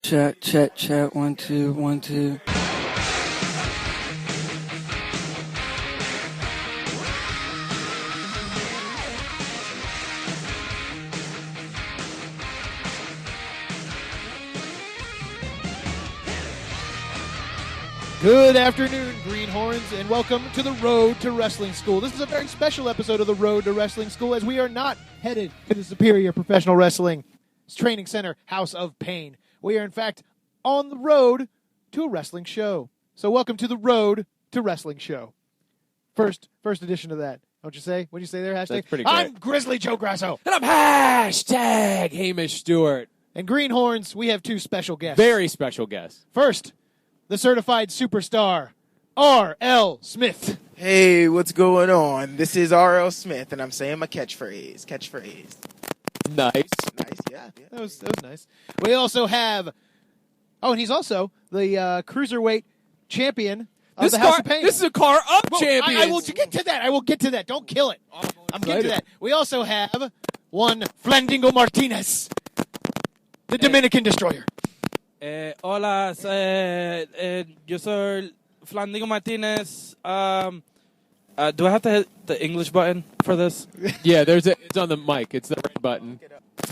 Chat, 1 2 1 2. Good afternoon, Greenhorns, and welcome to the Road to Wrestling School. This is a very special episode of the Road to Wrestling School, as we are not headed to the Superior Professional Wrestling Training Center, House of Pain. We are, in fact, on the road to a wrestling show. So welcome to the Road to Wrestling Show. First edition of that. Don't you say? What do you say there, hashtag? That's pretty great. I'm Grizzly Joe Grasso. And I'm hashtag Hamish Stewart. And Greenhorns, we have two special guests. Very special guest. First, the certified superstar, R.L. Smith. Hey, what's going on? This is R.L. Smith, and I'm saying my catchphrase. Nice. Nice, yeah. That was nice. We also have, and he's also the cruiserweight champion of the House of Pain. This is a car up champion. I will get to that. Don't kill it. I'm getting to that. We also have one Flandingo Martinez, the Dominican Destroyer. Hola, yo soy Flandingo Martinez. Do I have to hit the English button for this? Yeah, it's on the mic. It's the red button.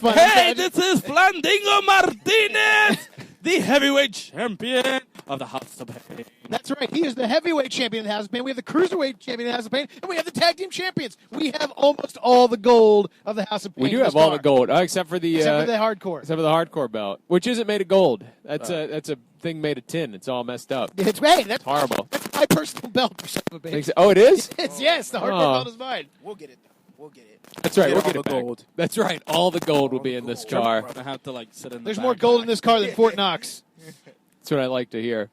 Hey, this is Flandingo Martinez, the heavyweight champion of the House of Pain. That's right. He is the heavyweight champion of the House of Pain. We have the cruiserweight champion of the House of Pain, and we have the tag team champions. We have almost all the gold of the House of Pain. We do have all the gold, except for the hardcore. Except for the hardcore belt, which isn't made of gold. That's a thing made of tin. It's all messed up. It's horrible. That's my personal belt, son of a bitch. Oh, it is? Yes, the hardcore belt is mine. We'll get it, though. We'll get it. That's right. We'll all get it the back. gold. That's right. All the gold will be in this car. I'm gonna have to sit in the There's back. more gold in this car than Fort Knox. That's what I like to hear.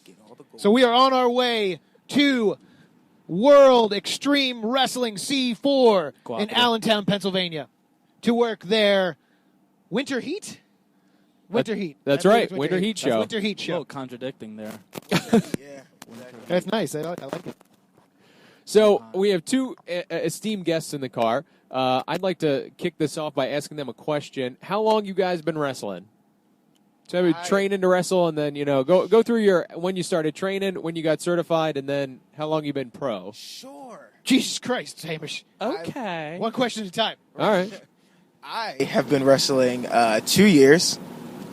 Get all the gold. So we are on our way to World Extreme Wrestling C4 in Allentown, Pennsylvania, to work their Winter Heat. That's right. Winter Heat show. Winter Heat A show. little contradicting there. Yeah. That's nice. I like it. So we have two esteemed guests in the car. I'd like to kick this off by asking them a question. How long you guys been wrestling? So we training to wrestle, and then go through when you started training, when you got certified, and then how long you been pro. Sure. Jesus Christ, Hamish. Okay. One question at a time. All right. I have been wrestling 2 years.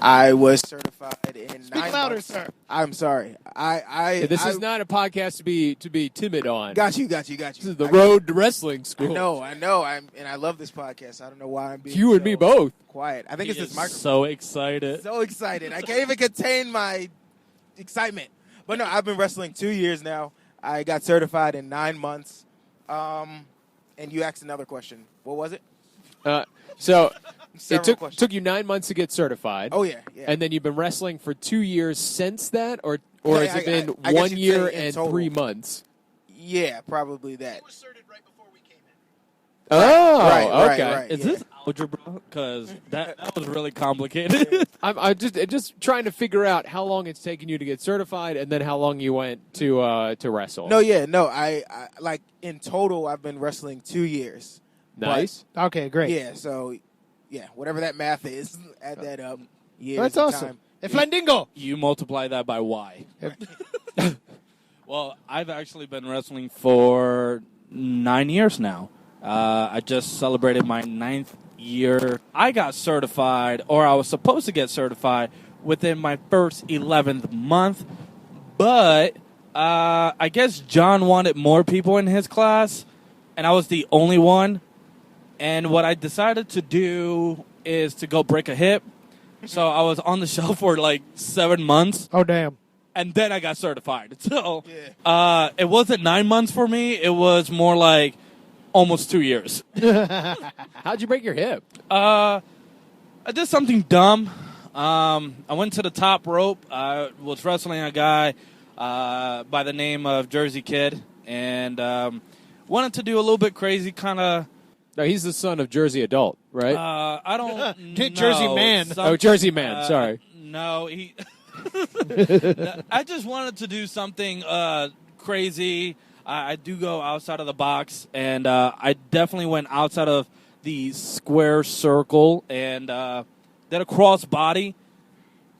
I was certified in 9 Speak louder, months. sir. I'm sorry. This is not a podcast to be timid on. Got you. This is the Road to Wrestling School. I know. I love this podcast. I don't know why I'm being You and me both. quiet. I think it's this microphone. So excited. So excited. I can't even contain my excitement. But no, I've been wrestling 2 years now. I got certified in 9 months. And you asked another question. What was it? So Several it questions. took you 9 months to get certified. Oh, yeah. And then you've been wrestling for 2 years since that, or Yeah, has it been I guess 1 you'd year say in and total. 3 months? Yeah, probably that. was certified right before we came in. Oh, Right, okay. right. Is Yeah. this algebra? Because that was really complicated. I'm just trying to figure out how long it's taken you to get certified, and then how long you went to wrestle. No. I like in total, I've been wrestling 2 years. Nice. Okay, great. Yeah, so whatever that math is, add that up. Years That's of awesome. time. Hey, Flandingo. You multiply that by Y. Well, I've actually been wrestling for 9 years now. I just celebrated my 9th year. I got certified, or I was supposed to get certified, within my first 11th month. But I guess John wanted more people in his class, and I was the only one. And what I decided to do is to go break a hip. So I was on the shelf for 7 months. Oh, damn. And then I got certified. So it wasn't 9 months for me. It was more like almost 2 years. How'd you break your hip? I did something dumb. I went to the top rope. I was wrestling a guy by the name of Jersey Kid. And wanted to do a little bit crazy kind of... No, he's the son of Jersey Adult, right? I don't know. Jersey Man. Jersey Man, sorry. No, he... I just wanted to do something crazy. I do go outside of the box, and I definitely went outside of the square circle and did a cross body.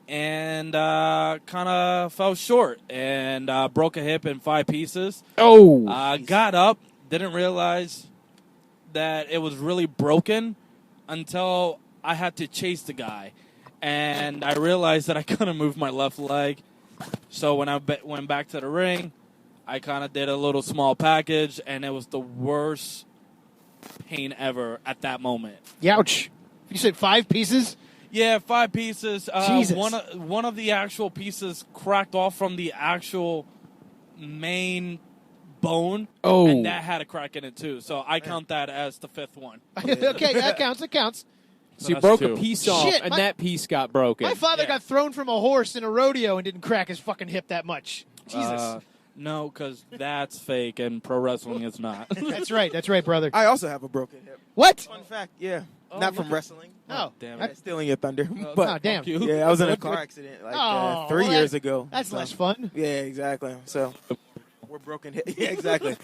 and kind of fell short and broke a hip in 5 pieces. Oh. Got up, didn't realize that it was really broken until I had to chase the guy. And I realized that I couldn't move my left leg. So when I went back to the ring, I kind of did a little small package, and it was the worst pain ever at that moment. Ouch. You said 5 pieces? Yeah, 5 pieces. Jesus. One of the actual pieces cracked off from the actual main bone, and that had a crack in it too. So I count that as the 5th one. Okay, that counts. It counts. So you that's broke 2. a piece off, Shit, and that piece got broken. My father Yeah. got thrown from a horse in a rodeo and didn't crack his fucking hip that much. Jesus. No, because that's fake, and pro wrestling is not. That's right, brother. I also have a broken hip. What? Fun fact, yeah. Not from wrestling. No. Damn Yeah, it. stealing your thunder. Oh, But damn. Fuck you. yeah, I was in a What- car what- accident like Oh, 3 well, years ago. That's So, less fun. Yeah, exactly. So we're broken hip. Yeah, exactly.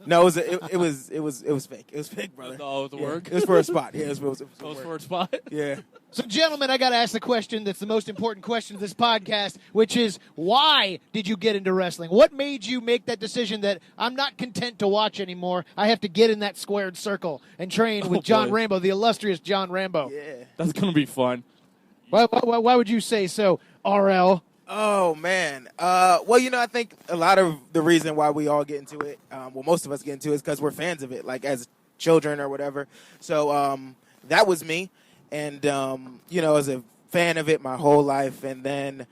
No, it was fake. It was fake, brother. Oh, it was Yeah, work? It was for a spot. Yeah, it was Goes for for work. a spot. Yeah. So, gentlemen, I got to ask the question that's the most important question of this podcast, which is, why did you get into wrestling? What made you make that decision that I'm not content to watch anymore? I have to get in that squared circle and train with John boy. Rambo, the illustrious John Rambo. Yeah. That's going to be fun. Why would you say so, RL? Oh, man. Well, I think a lot of the reason why we all get into it, most of us get into it, is because we're fans of it, like as children or whatever. So that was me. And, as a fan of it my whole life. And then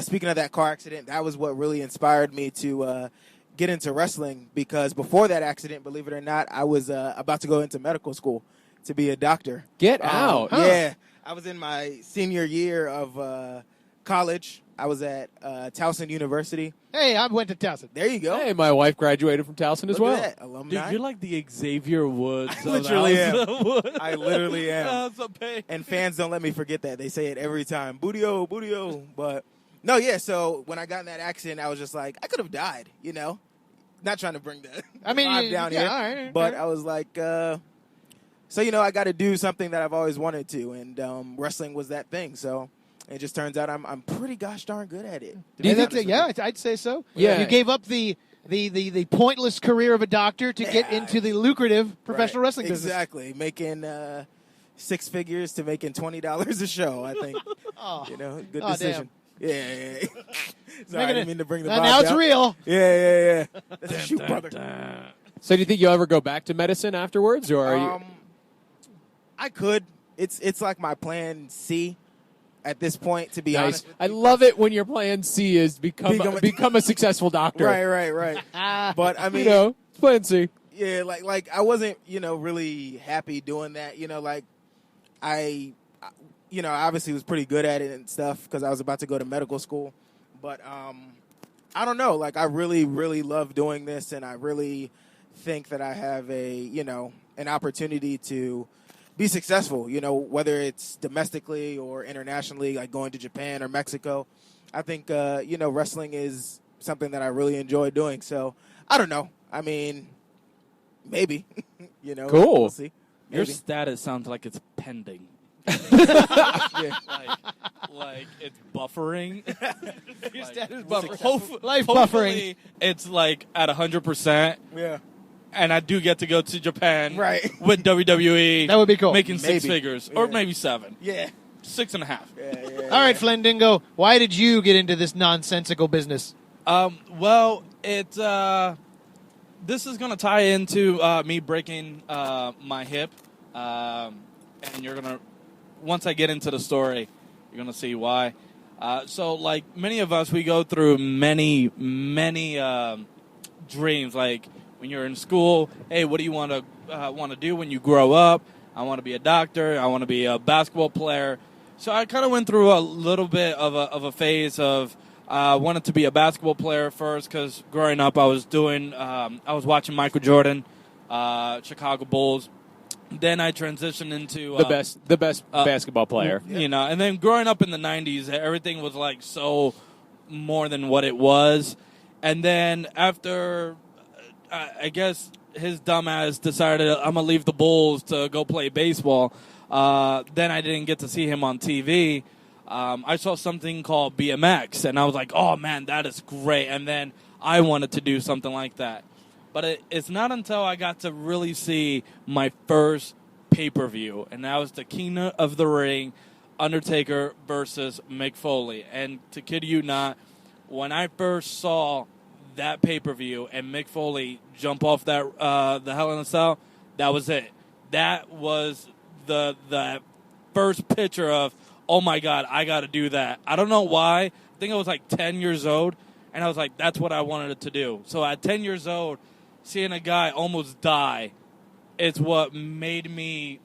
speaking of that car accident, that was what really inspired me to get into wrestling. Because before that accident, believe it or not, I was about to go into medical school to be a doctor. Get out. Huh. Yeah. I was in my senior year of college. I was at Towson University. Hey, I went to Towson. There you go. Hey, my wife graduated from Towson as Look well. at that. Alumni. Dude, you're like the Xavier Woods. I literally am. am. I literally am. That's a pain. And fans don't let me forget that. They say it every time. Bootio, Bootio. But, no, yeah, so when I got in that accident, I was just like, I could have died, Not trying to bring the vibe down here. all right, But okay. I was like, I got to do something that I've always wanted to. And wrestling was that thing. So it just turns out I'm pretty gosh darn good at it. to be Yeah, honest with you. I'd say so. Yeah. You gave up the pointless career of a doctor to get Yeah. into the lucrative professional Right. wrestling business. Exactly. Making 6 figures to making $20 a show, I think. Oh. Good Oh, decision. Yeah. Sorry, I Making didn't mean to bring the now vibe it's down. real. Yeah. That's a shoot, brother. So do you think you'll ever go back to medicine afterwards, or are you? I could. It's like my plan C at this point, to be Nice. honest. I love it when your plan C is become a successful doctor. Right. But I mean, It's plan C. yeah, like I wasn't, really happy doing that. I obviously was pretty good at it and stuff because I was about to go to medical school. But I don't know. Like, I really, really love doing this, and I really think that I have an opportunity to be successful, whether it's domestically or internationally, like going to Japan or Mexico. I think, wrestling is something that I really enjoy doing. So, I don't know. I mean, maybe, Cool. We'll see. Your Maybe. status sounds like it's pending. Yeah. Like it's buffering. Your status Like, buffering. Life hopefully it's like at 100%, Yeah. and I do get to go to Japan Right. with WWE. That would be cool. Making 6 Maybe. figures, or Yeah. maybe 7, Yeah. 6.5. Yeah. All right, Flandingo, why did you get into this nonsensical business? Well, this is going to tie into me breaking my hip, and you're going to, once I get into the story, you're going to see why. So, like many of us, we go through many dreams. Like when you're in school, hey, what do you want to do when you grow up? I want to be a doctor. I want to be a basketball player. So I kind of went through a little bit of a phase of wanted to be a basketball player first because growing up I was watching Michael Jordan, Chicago Bulls. Then I transitioned into The best basketball player. and then growing up in the 90s, everything was like so more than what it was. And then after, I guess his dumbass decided I'm going to leave the Bulls to go play baseball. Then I didn't get to see him on TV. I saw something called BMX, and I was like, oh, man, that is great. And then I wanted to do something like that. But it's not until I got to really see my first pay-per-view, and that was the King of the Ring, Undertaker versus Mick Foley. And to kid you not, when I first saw that pay-per-view and Mick Foley jump off that the Hell in a Cell, that was it. That was the first picture of, oh, my God, I got to do that. I don't know why. I think I was like 10 years old, and I was like, that's what I wanted to do. So at 10 years old, seeing a guy almost die, it's what made me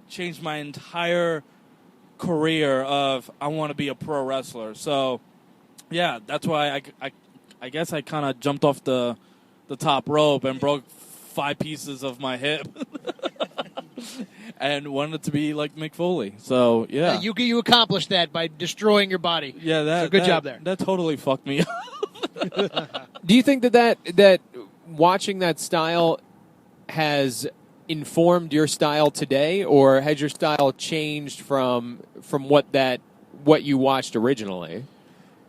change my entire career of I want to be a pro wrestler. So, yeah, that's why I guess I kind of jumped off the top rope and broke 5 pieces of my hip and wanted to be like Mick Foley. So, yeah. You accomplished that by destroying your body. Yeah, so good job there. That totally fucked me up. Do you think that watching that style has informed your style today, or has your style changed from what you watched originally?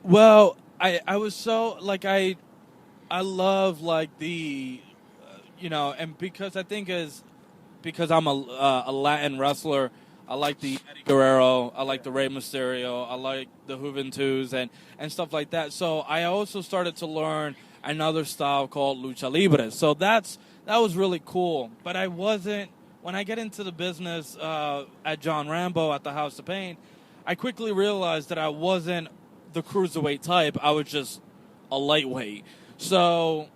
Well, I was so like I love like the and because I think because I'm a Latin wrestler, I like the Eddie Guerrero, I like the Rey Mysterio, I like the Juventus and stuff like that. So I also started to learn another style called Lucha Libre. So that was really cool. But I wasn't, when I get into the business at John Rambo at the House of Pain, I quickly realized that I wasn't the cruiserweight type. I was just a lightweight. So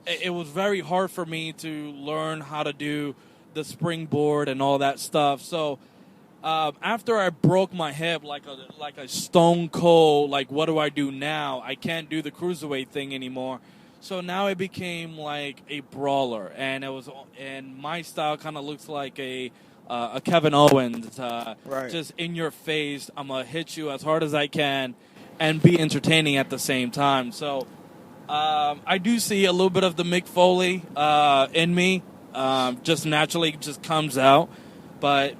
it was very hard for me to learn how to do the springboard and all that stuff. So after I broke my hip like a stone cold, like what do I do now? I can't do the cruiserweight thing anymore. So now it became like a brawler, and my style kind of looks like a Kevin Owens, right. Just in your face. I'm gonna hit you as hard as I can, and be entertaining at the same time. So I do see a little bit of the Mick Foley in me, just naturally just comes out. But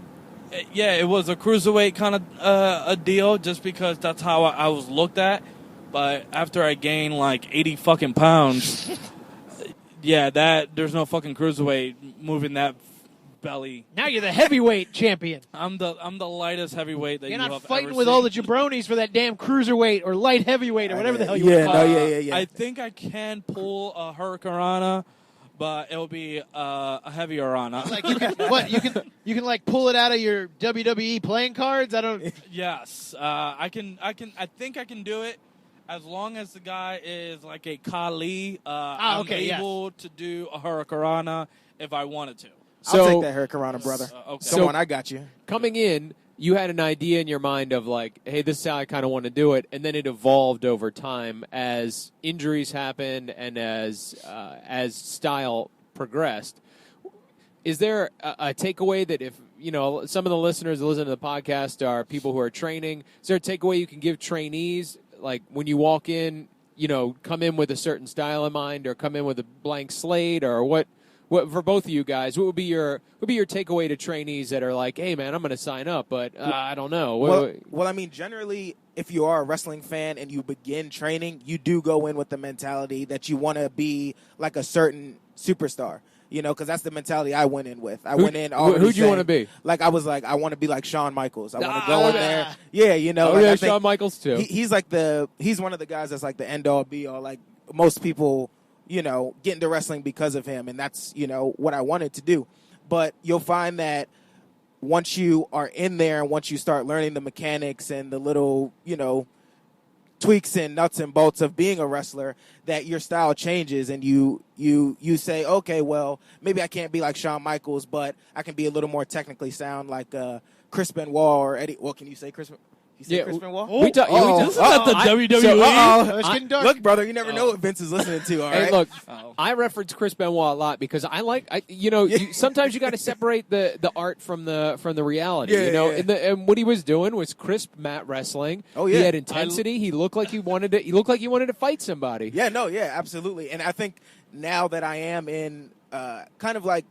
yeah, it was a cruiserweight kind of a deal, just because that's how I was looked at. But after I gained like 80 fucking pounds, yeah, there's no fucking cruiserweight moving that belly. Now you're the heavyweight champion. I'm the lightest heavyweight that you're you not have fighting ever with seen. all the jabronis for that damn cruiserweight or light heavyweight or whatever the hell you want to call it. Yeah. I think I can pull a Hurricanrana, but it'll be a heavier Rana. Like you can like pull it out of your WWE playing cards. I don't. Yes, I can. I think I can do it. As long as the guy is like a Kali, I'm able to do a Hurricanrana if I wanted to. I'll take that Hurricanrana, brother. Okay. Come on, I got you. Coming in, you had an idea in your mind of like, hey, this is how I kind of want to do it, and then it evolved over time as injuries happened and as style progressed. Is there a takeaway that if, some of the listeners that listen to the podcast are people who are training, is there a takeaway you can give trainees? Like when you walk in, come in with a certain style in mind, or come in with a blank slate, or what for both of you guys, what would be your takeaway to trainees that are like, hey man, I'm going to sign up, but I don't know. Well, I mean, generally, if you are a wrestling fan and you begin training, you do go in with the mentality that you want to be like a certain superstar. Because that's the mentality I went in with. Went in already who'd you want to be? Like, I was like, I want to be like Shawn Michaels. I want to go in there. Yeah, Oh, like, yeah, I think Shawn Michaels, too. He's one of the guys that's like the end-all, be-all. Like, most people, get into wrestling because of him, and that's, what I wanted to do. But you'll find that once you are in there and once you start learning the mechanics and the little, tweaks and nuts and bolts of being a wrestler, that your style changes, and you say, okay, well, maybe I can't be like Shawn Michaels, but I can be a little more technically sound like Chris Benoit or Eddie. Well, can you say Chris? Chris Benoit? This is not the WWE. It's getting dark. Look, brother, you never know what Vince is listening to. All right. Hey, look, I reference Chris Benoit a lot because sometimes you got to separate the art from the reality. And what he was doing was crisp mat wrestling. Oh yeah, he had intensity. He looked like he wanted to fight somebody. Yeah, absolutely. And I think now that I am in kind of like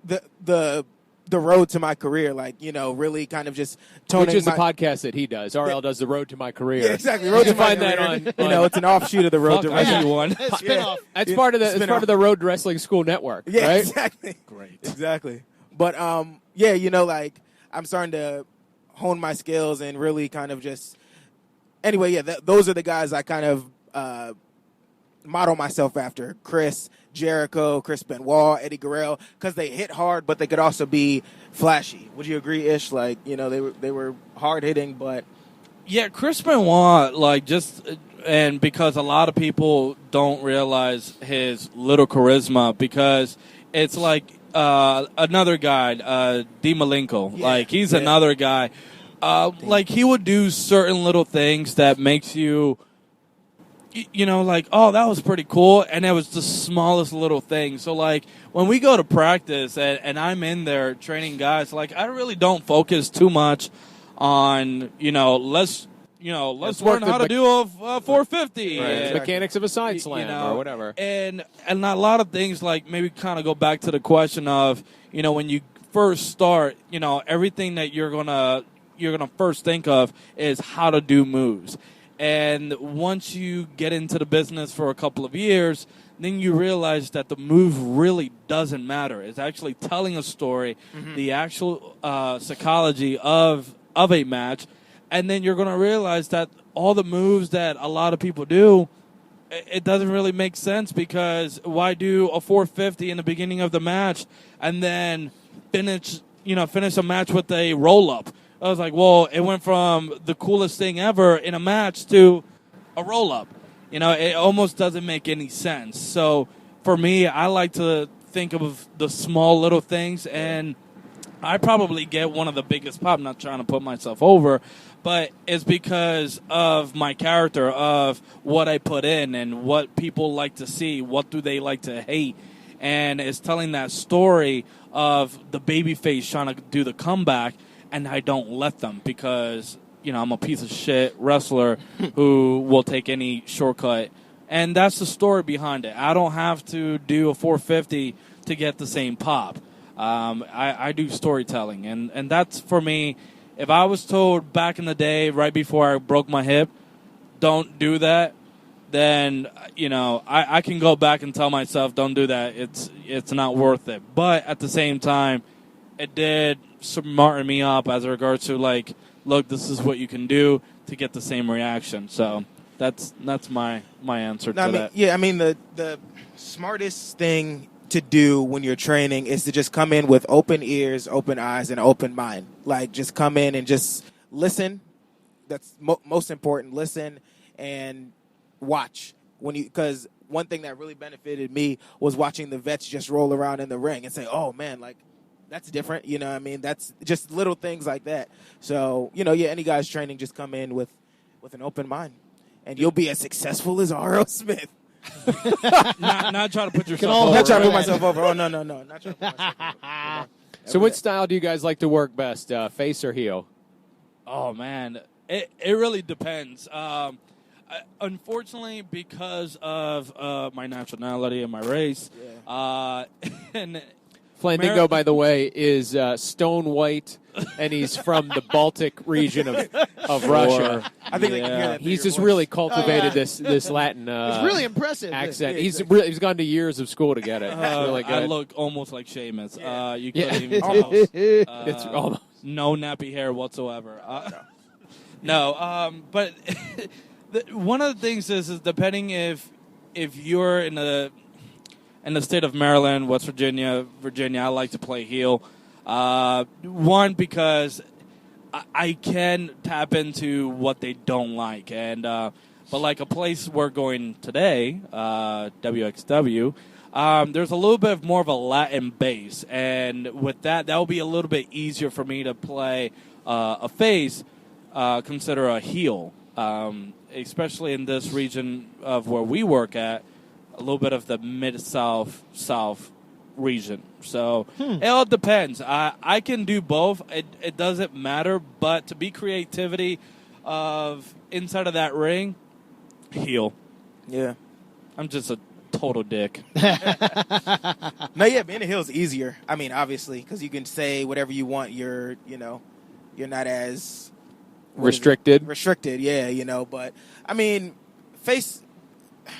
the the road to my career, like, really kind of just toning Which is my, the podcast that he does. RL does the Road to My Career. Yeah, exactly. Road to my find that career. on it's an offshoot of the Road to Fuck, I Wrestling. see one. Spinoff. That's part of the Spin-off. part of the Road to Wrestling School network, Yeah, right? exactly. Great. Exactly. But like I'm starting to hone my skills and really kind of just. Anyway, those are the guys I kind of model myself after: Chris, Jericho, Chris Benoit, Eddie Guerrero, because they hit hard, but they could also be flashy. Would you agree, Ish? Like, they were hard hitting, but Yeah, Chris Benoit, and because a lot of people don't realize his little charisma, because it's like another guy, D. Malenko. Yeah, Like, he's another guy. Like, he would do certain little things that makes you, like, oh, that was pretty cool. And it was the smallest little thing. So, like, when we go to practice and I'm in there training guys, like, I really don't focus too much on, let's learn how to do a 450. Right. And, Mechanics of a side slam or whatever. And a lot of things, like, maybe kind of go back to the question of, when you first start, everything that you're gonna first think of is how to do moves. And once you get into the business for a couple of years, then you realize that the move really doesn't matter. It's actually telling a story, the actual psychology of a match. And then you're going to realize that all the moves that a lot of people do, it doesn't really make sense, because why do a 450 in the beginning of the match and then finish a match with a roll-up? I was like, well, it went from the coolest thing ever in a match to a roll-up. It almost doesn't make any sense. So for me, I like to think of the small little things, and I probably get one of the biggest pop. I'm not trying to put myself over, but it's because of my character, of what I put in and what people like to see, what do they like to hate. And it's telling that story of the babyface trying to do the comeback, and I don't let them, because, I'm a piece of shit wrestler who will take any shortcut. And that's the story behind it. I don't have to do a 450 to get the same pop. I do storytelling. And that's, for me, if I was told back in the day, right before I broke my hip, don't do that, then, I can go back and tell myself, don't do that. It's not worth it. But at the same time, it did smarten me up as regards to, like, look, this is what you can do to get the same reaction. So that's my answer to that. Yeah, I mean, the smartest thing to do when you're training is to just come in with open ears, open eyes, and open mind. Like, just come in and just listen. That's most important. Listen and watch. Because one thing that really benefited me was watching the vets just roll around in the ring and say, oh, man, like, that's different. I mean, that's just little things like that. So, any guys training, just come in with an open mind, and you'll be as successful as R.O. Smith. not trying to put yourself over. Not trying to put myself over. Oh, no. Not trying to put myself over. So what style do you guys like to work best, face or heel? Oh, man. It really depends. Unfortunately, because of my nationality and my race, and Flandingo, by the way, is stone white, and he's from the Baltic region of Russia. I think they can hear that. He's just really cultivated this Latin it's really impressive accent. Yeah, He's gone to years of school to get it. It's really good. I look almost like Sheamus. Yeah. You couldn't even tell. It's almost. No nappy hair whatsoever. But one of the things is depending if you're in the state of Maryland, West Virginia, I like to play heel. One, because I can tap into what they don't like, and but like a place we're going today, WXW. There's a little bit more of a Latin base, and with that will be a little bit easier for me to play a face, consider a heel, especially in this region of where we work at. A little bit of the mid-south region. So it all depends. I can do both. It doesn't matter. But to be creativity of inside of that ring, heel. Yeah. I'm just a total dick. No, yeah, being a heel is easier. I mean, obviously, because you can say whatever you want. You're not as Restricted. Restricted, yeah, But I mean, face.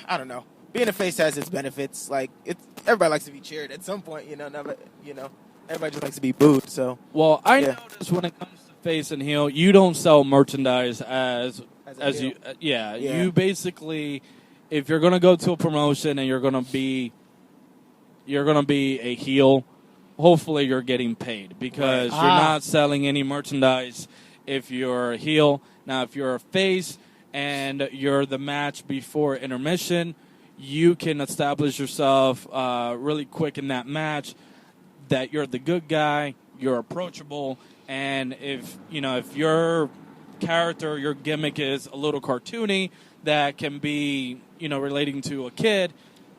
I don't know. Being a face has its benefits. Like everybody likes to be cheered at some point. Everybody just likes to be booed. So, well, I noticed when it comes to face and heel, you don't sell merchandise as you. Yeah, you basically, if you're gonna go to a promotion and you're gonna be a heel, hopefully you're getting paid because you're not selling any merchandise if you're a heel. Now, if you're a face and you're the match before intermission, you can establish yourself really quick in that match that you're the good guy, you're approachable, and if your character, your gimmick is a little cartoony that can be, relating to a kid,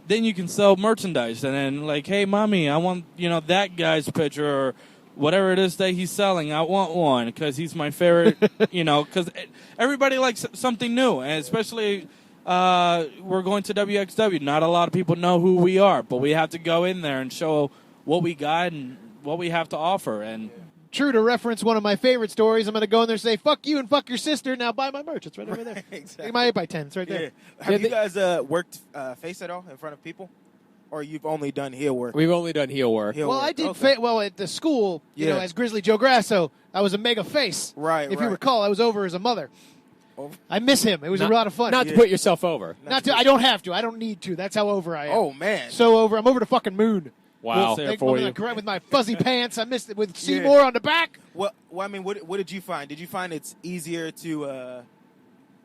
then you can sell merchandise. And then, like, hey, mommy, I want, that guy's picture or whatever it is that he's selling. I want one because he's my favorite, because everybody likes something new. And especially we're going to WXW. Not a lot of people know who we are, but we have to go in there and show what we got and what we have to offer. And true to reference one of my favorite stories, I'm going to go in there and say, fuck you and fuck your sister, now buy my merch. It's right over there. Exactly. My 8x10, it's right there. Yeah. Have you guys worked face at all in front of people? Or you've only done heel work? We've only done heel work. I did at the school, as Grizzly Joe Grasso, I was a mega face. Right, If you recall, I was over as a mother. I miss him. It was a lot of fun. Not to put yourself over. I don't have to. I don't need to. That's how over I am. Oh, man. So over. I'm over the fucking moon. Wow. With my fuzzy pants. I missed it with Seymour on the back. Well, I mean, what did you find? Did you find it's easier to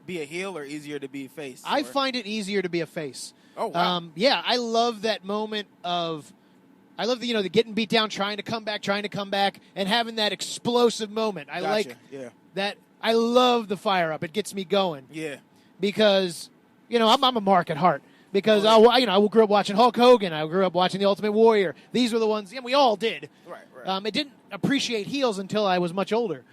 be a heel or easier to be a face? I find it easier to be a face. Oh, wow. I love that moment the getting beat down, trying to come back, and having that explosive moment. I like that. I love the fire up. It gets me going. Yeah. Because, I'm a mark at heart. Because I grew up watching Hulk Hogan. I grew up watching The Ultimate Warrior. These were the ones, we all did. Right. I didn't appreciate heels until I was much older.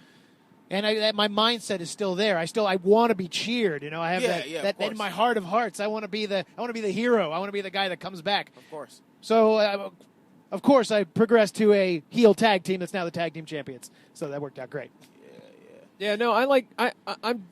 And my mindset is still there. I want to be cheered. I have that in my heart of hearts. I want to be the hero. I want to be the guy that comes back. Of course. So, of course, I progressed to a heel tag team that's now the tag team champions. So that worked out great. Yeah. No, I'm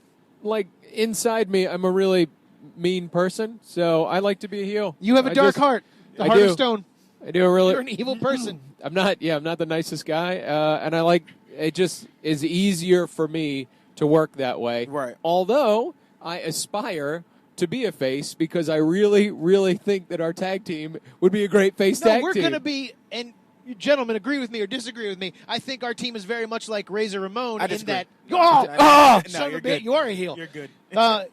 like inside me. I'm a really mean person, so I like to be a heel. You have a dark heart. The heart of stone. I do. You're an evil person. I'm not the nicest guy, and I like. It just is easier for me to work that way. Right. Although I aspire to be a face because I really, really think that our tag team would be a great face tag team. We're going to be, and you gentlemen agree with me or disagree with me, I think our team is very much like Razor Ramon in that, son of a bitch, you are a heel. You're good.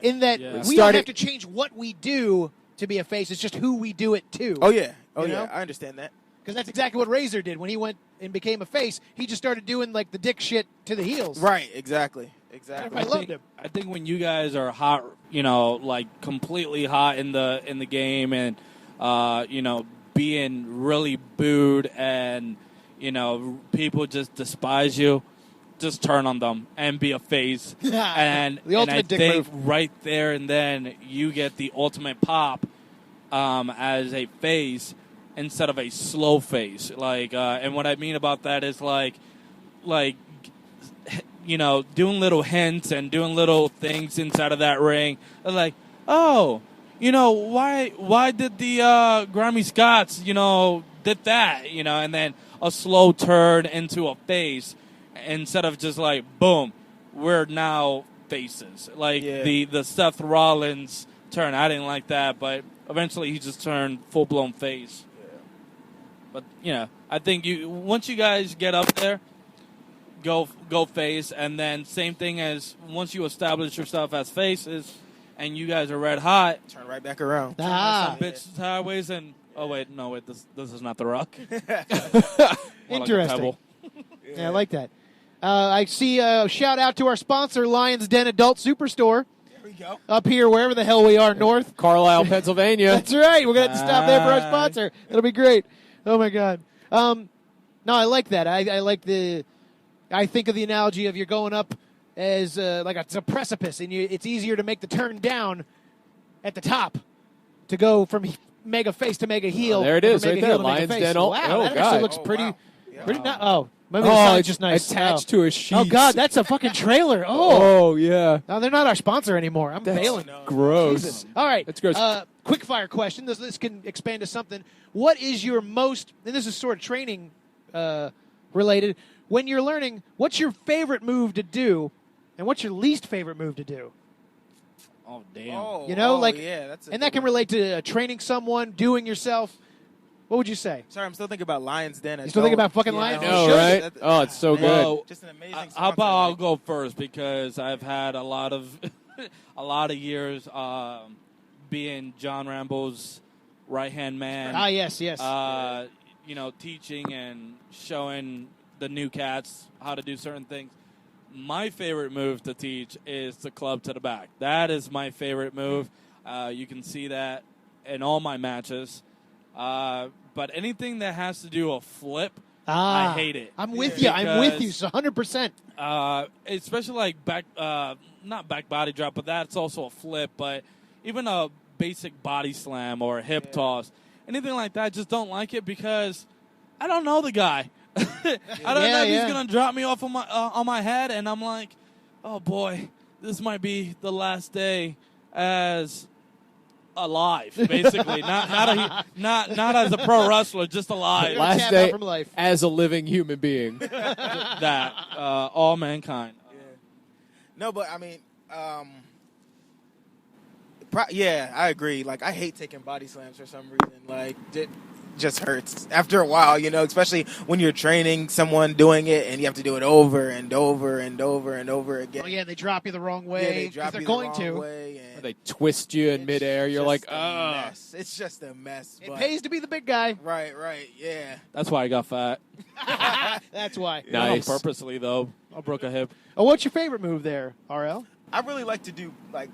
In that we don't have to change what we do to be a face. It's just who we do it to. Oh, yeah. I understand that. Because that's exactly what Razor did when he went and became a face. He just started doing like the dick shit to the heels. Right, exactly. I loved him. I think when you guys are hot, like completely hot in the game, and being really booed, and people just despise you, just turn on them and be a face. And the ultimate I dick think move. right there and then you get the ultimate pop as a face instead of a slow face. And what I mean about that is like doing little hints and doing little things inside of that ring. Like, oh, why did the Grammy Scotts, did that, and then a slow turn into a face instead of just like, boom, we're now faces. The Seth Rollins turn. I didn't like that, but eventually he just turned full-blown face. But, I think once you guys get up there, go face, and then same thing as once you establish yourself as faces and you guys are red hot, turn right back around. Some bitch sideways and this is not the Rock. Interesting. Yeah, I like that. I see a shout out to our sponsor, Lion's Den Adult Superstore. There we go. Up here, wherever the hell we are, north. Carlisle, Pennsylvania. That's right. We're going to have to stop there for our sponsor. It'll be great. Oh, my God. No, I like that. I think of the analogy of you're going up as it's a precipice, and it's easier to make the turn down at the top to go from mega face to mega heel. Oh, there it is, Mega right there. heel to mega Lion's face. Den. Wow, Oh, that God. actually looks Oh, pretty. wow. Yeah. Pretty Wow. oh, maybe the sign's just nice. Attached to a sheet. Oh God, that's a fucking trailer. Yeah. No, they're not our sponsor anymore. I'm That's bailing. gross. Jesus. All right. That's gross. Quick fire question. This can expand to something. What is your most, and this is sort of training related, when you're learning, what's your favorite move to do and what's your least favorite move to do? Oh, damn. Oh, You know, yeah, that's and that can relate to training someone, doing yourself. What would you say? Sorry, I'm still thinking about Lion's Den. You still thinking about fucking Lion's I Den? know, Should. right? Oh, it's so Man, good. Well, Just an amazing How sponsor, about I'll like- go first because I've had a lot of a lot of years being John Rambo's right hand man. Ah, yes. Teaching and showing the new cats how to do certain things. My favorite move to teach is the club to the back. That is my favorite move. You can see that in all my matches. But anything that has to do a flip, I hate it. I'm with you. I'm with you. Because, So 100%. especially like back, not back body drop, but that's also a flip. But even a basic body slam or a hip toss, anything like that, just don't like it because I don't know the guy. I don't know if he's gonna drop me off on my head, and I'm like, oh boy, this might be the last day as alive, basically. not as a pro wrestler, just alive. Last Last tap out day from life. as a living human being. That all mankind. No, but I mean, I agree. Like, I hate taking body slams for some reason. Like, it just hurts after a while, especially when you're training someone doing it and you have to do it over and over and over and over again. Oh, yeah, they drop you the wrong Yeah, way they because drop they're you going the wrong to. way, and They twist you in it's midair. You're just like, a mess. It's just a mess. It but- pays to be the big guy. Right, yeah. That's why I got fat. That's why. Nice. Not purposely though. I broke a hip. Oh, what's your favorite move there, RL? I really like to do like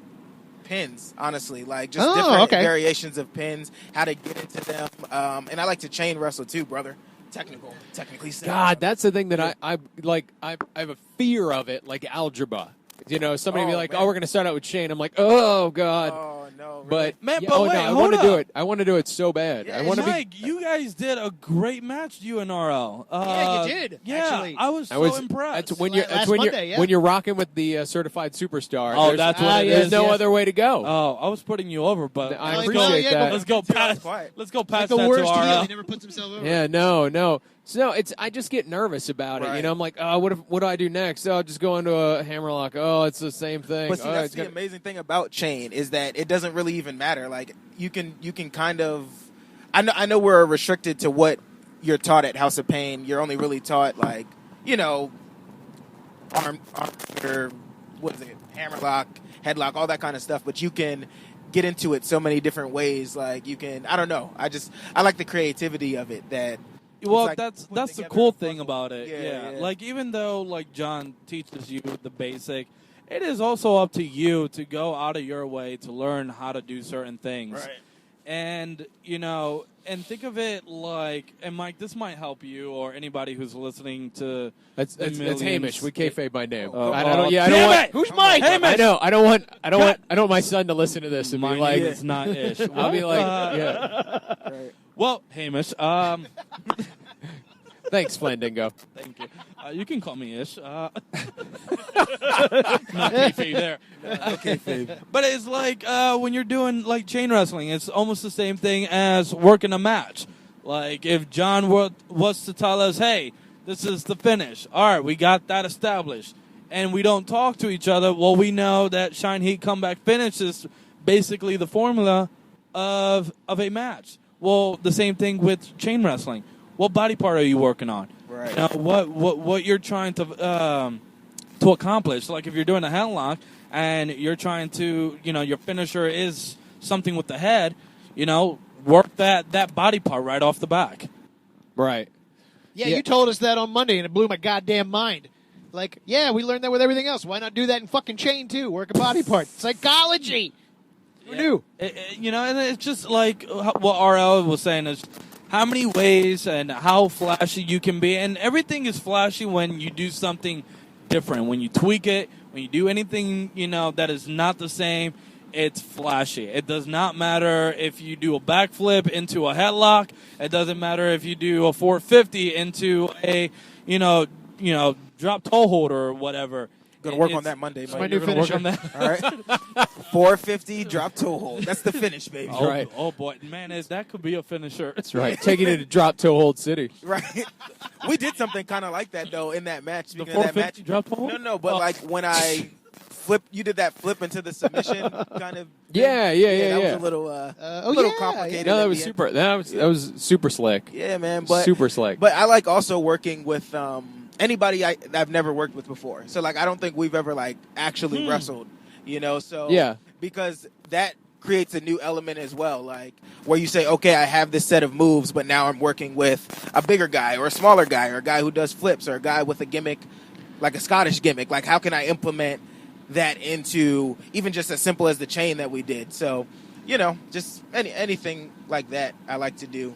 pins, honestly, like just Oh, different okay. variations of pins, how to get into them, and I like to chain wrestle too, brother. Technically sound. God, that's the thing that I have a fear of it, like algebra. Somebody be Oh, like, man. "Oh, we're gonna start out with chain." I'm like, "Oh God." Oh no, really? But Man, yeah, but oh, wait, no, I hold want to do up. it. I want to do it so bad. Yeah, I want to be. Mike, you guys did a great match, you and RL. Yeah, you did, Yeah, actually. I was I so was impressed. That's when you're. Last That's when Monday, you're yeah. when you're rocking with the certified superstar. Oh, There's- that's what it yes, There's is. no yes. other way to go. Oh, I was putting you over, but I Like, appreciate well, yeah, that. but- let's go past. quiet. Let's go Like past the that worst to heel. RL. He never puts himself over. Yeah, no. So it's I just get nervous about it. Right. I'm like, oh, what do I do next? Oh, I'll just go into a hammerlock. Oh, it's the same thing. But see, Oh, that's it's the got- amazing thing about chain is that it doesn't really even matter. Like you can kind of, I know we're restricted to what you're taught at House of Pain. You're only really taught like arm, what is it, hammerlock, headlock, all that kind of stuff. But you can get into it so many different ways. Like you can, I don't know. I like the creativity of it. That Well, like that's putting the together cool a thing puzzle. about it. Yeah. Like even though like John teaches you the basic, it is also up to you to go out of your way to learn how to do certain things. Right. And and think of it like, and Mike, this might help you or anybody who's listening to. That's millions. Hamish. We kayfabe my name. Oh, I oh, don't. Yeah, I damn don't want. it! Who's Mike? Hamish! I know. I don't want my son to listen to this and My be like, name is not Ish. I'll be like, What? yeah. Well, Hamish. Thanks, Flandingo. Thank you. You can call me Ish. Not kayfabe there. But it's like when you're doing like chain wrestling, it's almost the same thing as working a match. Like if John was to tell us, hey, this is the finish. All right, we got that established. And we don't talk to each other. Well, we know that Shine Heat Comeback finish is basically the formula of a match. Well, the same thing with chain wrestling. What body part are you working on? Right. What you're trying to accomplish? Like if you're doing a headlock and you're trying to, your finisher is something with the head, work that body part right off the back. Right. Yeah, Yeah. you told us that on Monday, and it blew my goddamn mind. Like, yeah, we learned that with everything else. Why not do that in fucking chain, too? Work a body part. Psychology. Who knew? And it's just like what RL was saying is how many ways and how flashy you can be. And everything is flashy when you do something different. When you tweak it, when you do anything, that is not the same, it's flashy. It does not matter if you do a backflip into a headlock. It doesn't matter if you do a 450 into a, drop toe hold or whatever. Going to work on that Monday, Mike. my new You're gonna work finisher. on that. All right. 450 drop toe hold. That's the finish, baby. Oh, right. oh boy, man, that could be a finisher. That's right. Taking it to drop toe hold city. Right. We did something kind of like that, though, in that match. The Speaking of that 450 match. drop toe hold? No, but like when I you did that flip into the submission kind of. Yeah. That was a little complicated. No, that at was the end. super. That was super slick. Yeah, man. But Super slick. But I like also working with anybody I've never worked with before. So like I don't think we've ever like actually wrestled, So Yeah. because that creates a new element as well, like where you say, okay, I have this set of moves, but now I'm working with a bigger guy or a smaller guy or a guy who does flips or a guy with a gimmick, like a Scottish gimmick. Like how can I implement that into even just as simple as the chain that we did? So, just anything like that I like to do.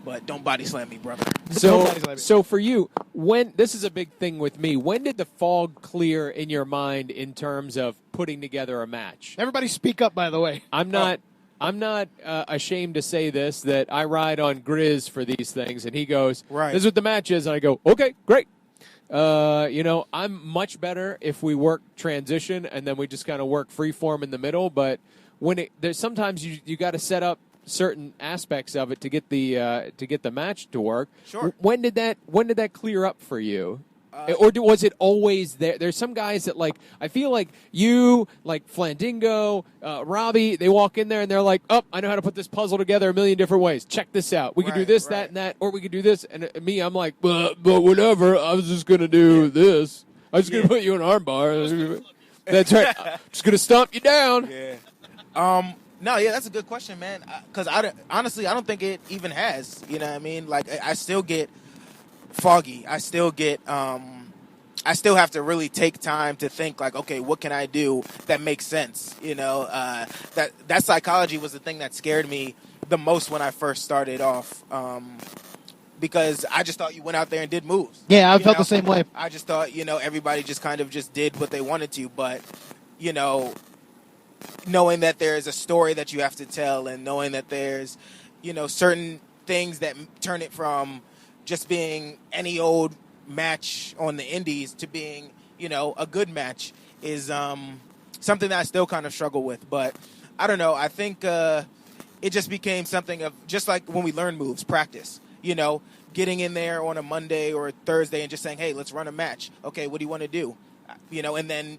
But don't body slam me, brother. So for you, when this is a big thing with me, when did the fog clear in your mind in terms of putting together a match? Everybody speak up, by the way. I'm not ashamed to say this, that I ride on Grizz for these things, and he goes, Right. "This is what the match is," and I go, "Okay, great." I'm much better if we work transition and then we just kind of work freeform in the middle. But there's sometimes you got to set up certain aspects of it to get the match to work. Sure. When did that clear up for you? Was it always there? There's some guys that I feel like you, like Flandingo, Robbie, they walk in there and they're like, oh, I know how to put this puzzle together a million different ways. Check this out. We could do this, that, and that, or we could do this. And me, I'm like, but whatever. I was just going to do this. I was just going to put you in an armbar. That's right. I'm just going to stomp you down. Yeah. No, yeah, that's a good question, man. Because honestly, I don't think it even has. You know what I mean? Like, I still get foggy. I still have to really take time to think like, okay, what can I do that makes sense? That psychology was the thing that scared me the most when I first started off. Because I just thought you went out there and did moves. Yeah, I felt the same way. I just thought, everybody just kind of just did what they wanted to. But, knowing that there's a story that you have to tell and knowing that there's, certain things that turn it from just being any old match on the indies to being, a good match is something that I still kind of struggle with. But I don't know. I think it just became something of just like when we learn moves, practice, getting in there on a Monday or a Thursday and just saying, hey, let's run a match. Okay, what do you want to do? And then,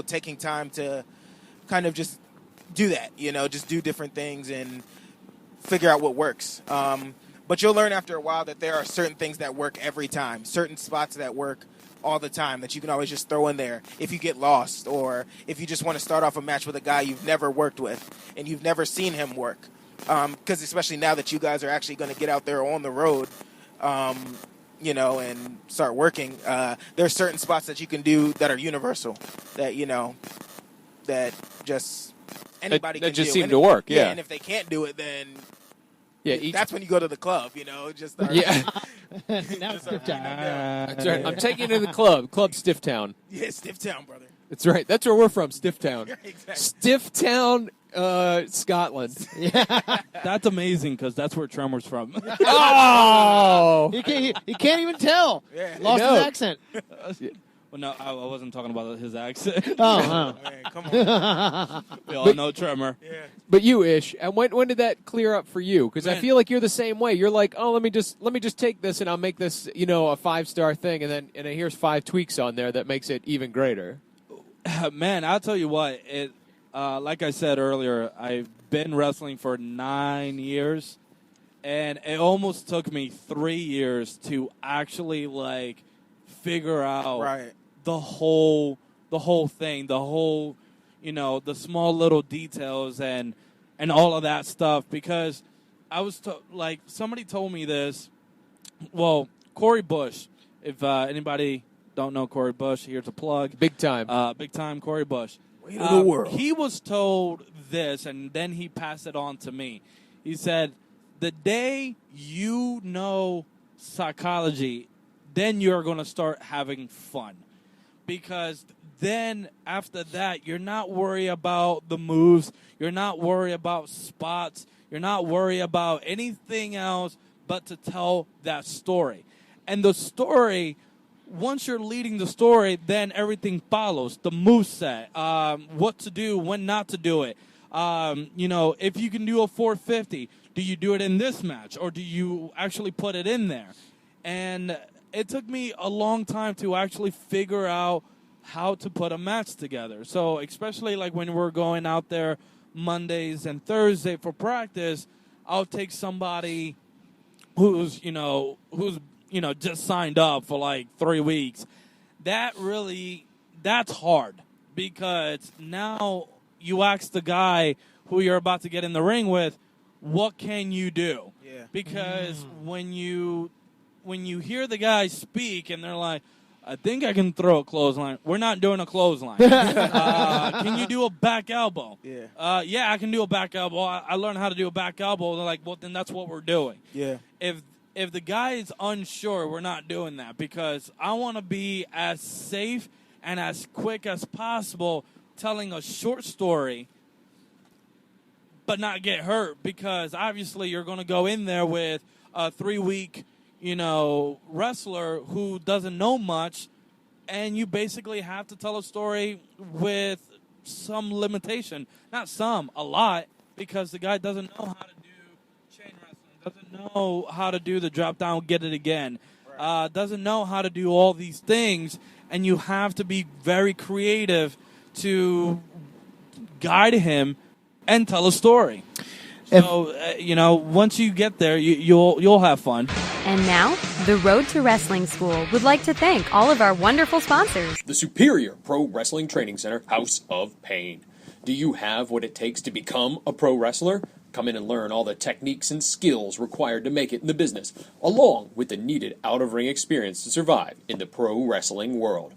taking time to kind of just do that, just do different things and figure out what works. But you'll learn after a while that there are certain things that work every time, certain spots that work all the time that you can always just throw in there if you get lost or if you just want to start off a match with a guy you've never worked with and you've never seen him work. Because especially now that you guys are actually going to get out there on the road, and start working, there are certain spots that you can do that are universal that, that just anybody can do. That just seem to work, yeah. And if they can't do it, then yeah, that's when you go to the club, just start. Yeah. Now it's Stiff Town. That's right. I'm taking you to the Club Stiff Town. Yeah, Stiff Town, brother. That's right. That's where we're from, Stiff Town. Exactly. Stiff Town, Scotland. That's amazing because that's where Tremor's from. Oh! He can't even tell. Yeah. Lost his accent. Well, no, I wasn't talking about his accent. Oh. Man, come on. We all know Tremor. Yeah. But you, Ish, and when did that clear up for you? Because I Man. feel like you're the same way. You're like, oh, let me just take this and I'll make this, a 5-star thing, and then here's 5 tweaks on there that makes it even greater. Man, I'll tell you what. Like I said earlier, I've been wrestling for 9 years, and it almost took me 3 years to actually figure out the whole thing, the whole, the small little details and all of that stuff. Because I was somebody told me this. Well, Corey Bush, if anybody don't know Corey Bush, here's a plug. Big time. Big time Corey Bush. Weight of the world. He was told this, and then he passed it on to me. He said, the day you know psychology, then you're going to start having fun. Because then after that, you're not worried about the moves. You're not worried about spots. You're not worried about anything else but to tell that story. And the story, once you're leading the story, then everything follows. The moveset, what to do, when not to do it. If you can do a 450, do you do it in this match or do you actually put it in there? And it took me a long time to actually figure out how to put a match together. So especially like when we're going out there Mondays and Thursday for practice, I'll take somebody who's just signed up for like 3 weeks. That's hard because now you ask the guy who you're about to get in the ring with, what can you do? Yeah. Because when you hear the guy speak and they're like, I think I can throw a clothesline. We're not doing a clothesline. Can you do a back elbow? Yeah. Yeah, I can do a back elbow. I learned how to do a back elbow. They're like, well, then that's what we're doing. Yeah. If the guy is unsure, we're not doing that because I want to be as safe and as quick as possible telling a short story but not get hurt because obviously you're going to go in there with a 3-week wrestler who doesn't know much, and you basically have to tell a story with some limitation. Not some, a lot, because the guy doesn't know how to do chain wrestling, doesn't know how to do the drop down, get it again, doesn't know how to do all these things, and you have to be very creative to guide him and tell a story. So, once you get there, you'll have fun. And now, the Road to Wrestling School would like to thank all of our wonderful sponsors. The Superior Pro Wrestling Training Center, House of Pain. Do you have what it takes to become a pro wrestler? Come in and learn all the techniques and skills required to make it in the business, along with the needed out-of-ring experience to survive in the pro wrestling world.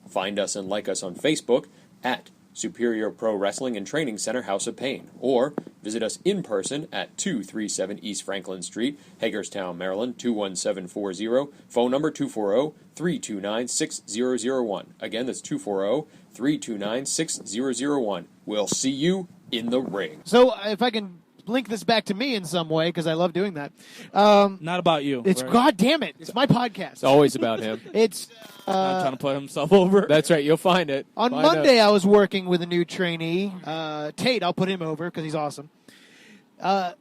Find us and like us on Facebook at Superior Pro Wrestling and Training Center, House of Pain, or visit us in person at 237 East Franklin Street, Hagerstown, Maryland, 21740, phone number 240-329-6001. Again, that's 240-329-6001. We'll see you in the ring. So if I can link this back to me in some way, because I love doing that. Not about you. It's right? God damn it. It's my podcast. It's always about him. It's Not trying to put himself over. That's right. You'll find it. on Find Monday. out. I was working with a new trainee, Tate. I'll put him over because he's awesome. That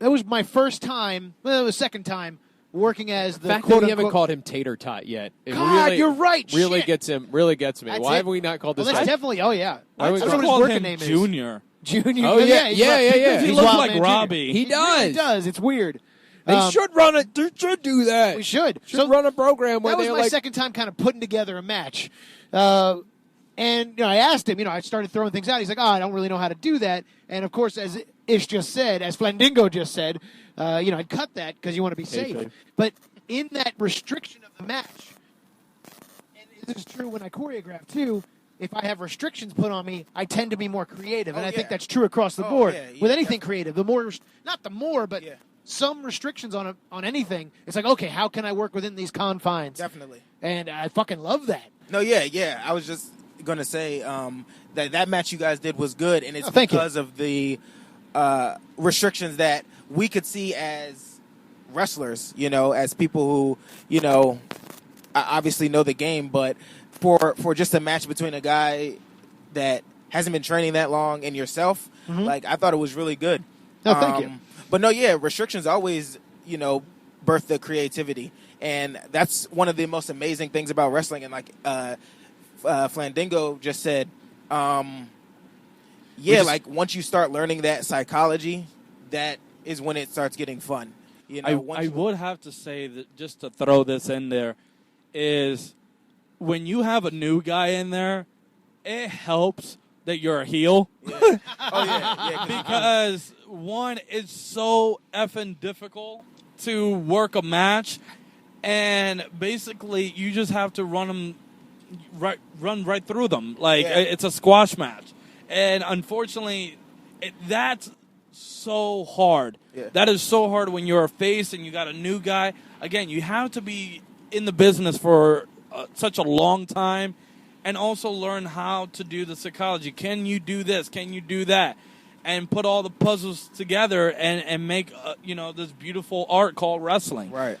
was my first time. Well, it was second time working as the The fact quote that we haven't unquote. called him Tater Tot yet. It God, really, you're right. Really Shit. gets him. Really gets me. That's Why it. have we not called Well, this? that's guy? definitely. Oh yeah. Why I would don't we know what his call working him name is. Junior. Junior. Oh yeah, he's yeah, right. yeah, yeah. He He's looks Wild like Man Jr. Robbie. He He really does. does. It's weird. They should run it. They should do that. We should. Should run a program where That was they're my like. second time kind of putting together a match. And I asked him, I started throwing things out. He's like, I don't really know how to do that. And, of course, as Ish just said, as Flandingo just said, I'd cut that because you want to be safe. Kayfabe. But in that restriction of the match, and this is true when I choreograph too, if I have restrictions put on me, I tend to be more creative. And Oh, I think yeah. that's true across the Oh, board. yeah, With yeah, anything creative, the more, not the more, but Yeah. some restrictions on anything, it's like, okay, how can I work within these confines? Definitely. And I fucking love that. No, yeah. I was just going to say that match you guys did was good, and it's thank you. because of the restrictions that we could see as wrestlers, as people who, obviously know the game, but for just a match between a guy that hasn't been training that long and yourself, like, I thought it was really good. No, thank you. But no, yeah, restrictions always, birth the creativity. And that's one of the most amazing things about wrestling. And like Flandingo just said, once you start learning that psychology, that is when it starts getting fun. I would have to say that, just to throw this in there, is when you have a new guy in there, it helps that you're a heel. Yeah. Oh, yeah. Because, one, it's so effing difficult to work a match, and basically you just have to run right through them. Like, it's a squash match. And unfortunately, that's so hard. Yeah. That is so hard when you're a face and you got a new guy. Again, you have to be in the business for such a long time, and also learn how to do the psychology. Can you do this? Can you do that? And put all the puzzles together and make this beautiful art called wrestling. Right.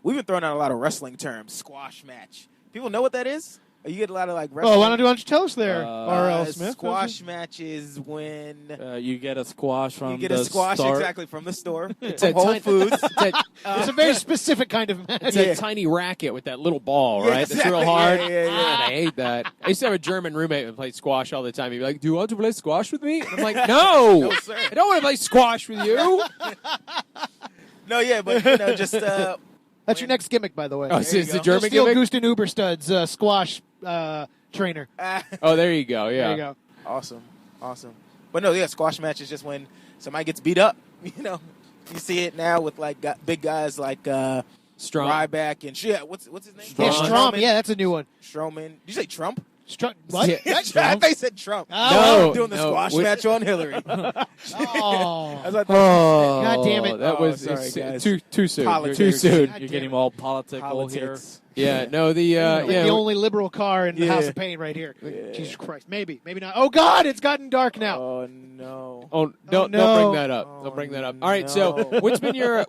We've been throwing out a lot of wrestling terms. Squash match. People know what that is? Or you get a lot of like wrestling. Oh, why don't you tell us there, R.L. Smith? Squash match is when you get a squash from you get a squash store. Exactly from the store. It's from a Whole tiny- Foods. It's a very specific kind of match. It's a tiny racket with that little ball, Yeah, right? exactly. That's real hard. Yeah. God, I hate that. I used to have a German roommate who played squash all the time. He'd be like, "Do you want to play squash with me?" And I'm like, "No, No, sir. I don't want to play squash with you." No, yeah, but just That's your next gimmick, by the way. Oh, There you it's the go. German Steal gimmick. Gusten Uberstud's squash trainer. Oh, there you go. Yeah. There you go. Awesome. But no, yeah, squash match is just when somebody gets beat up. You see it now with like big guys like Strong. Ryback and shit. What's his name? Yeah, Strong. Strom. Yeah, that's a new one. Strowman. Did you say Trump? What? Yeah. I thought you said Trump. Oh, I'm doing the no, squash we- match on Hillary. Oh. That's what I thought Oh, God damn it. That Oh, was sorry, it's guys. too soon. Politics. Too soon. God You're damn getting it. all political Politics. Yeah. No. Like Yeah. the only liberal car in the Yeah. House of Pain right here. Jesus Christ. Maybe not. Oh, God, it's gotten dark now. Oh no. Oh, don't no. bring that up. Oh, Don't bring that up. All right. no. So, what's been your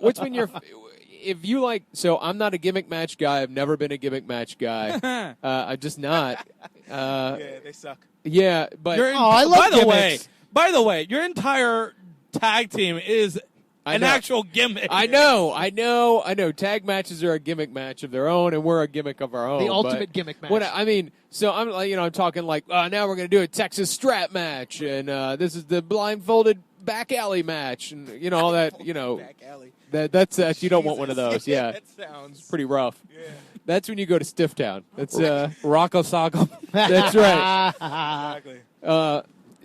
if you like? So, I'm not a gimmick match guy. I've never been a gimmick match guy. I'm just not. Yeah, they suck. Yeah, but I love gimmicks. By the way, your entire tag team is I an know. actual gimmick. I know. Tag matches are a gimmick match of their own, and we're a gimmick of our own. The but ultimate gimmick match. So I'm like, I'm talking like now we're gonna do a Texas strap match, and this is the blindfolded back alley match, and all that. Back alley. That's you don't want one of those. Yeah, That sounds pretty rough. Yeah. That's when you go to Stiff Town. That's Rocco Sacco. that's right. Exactly.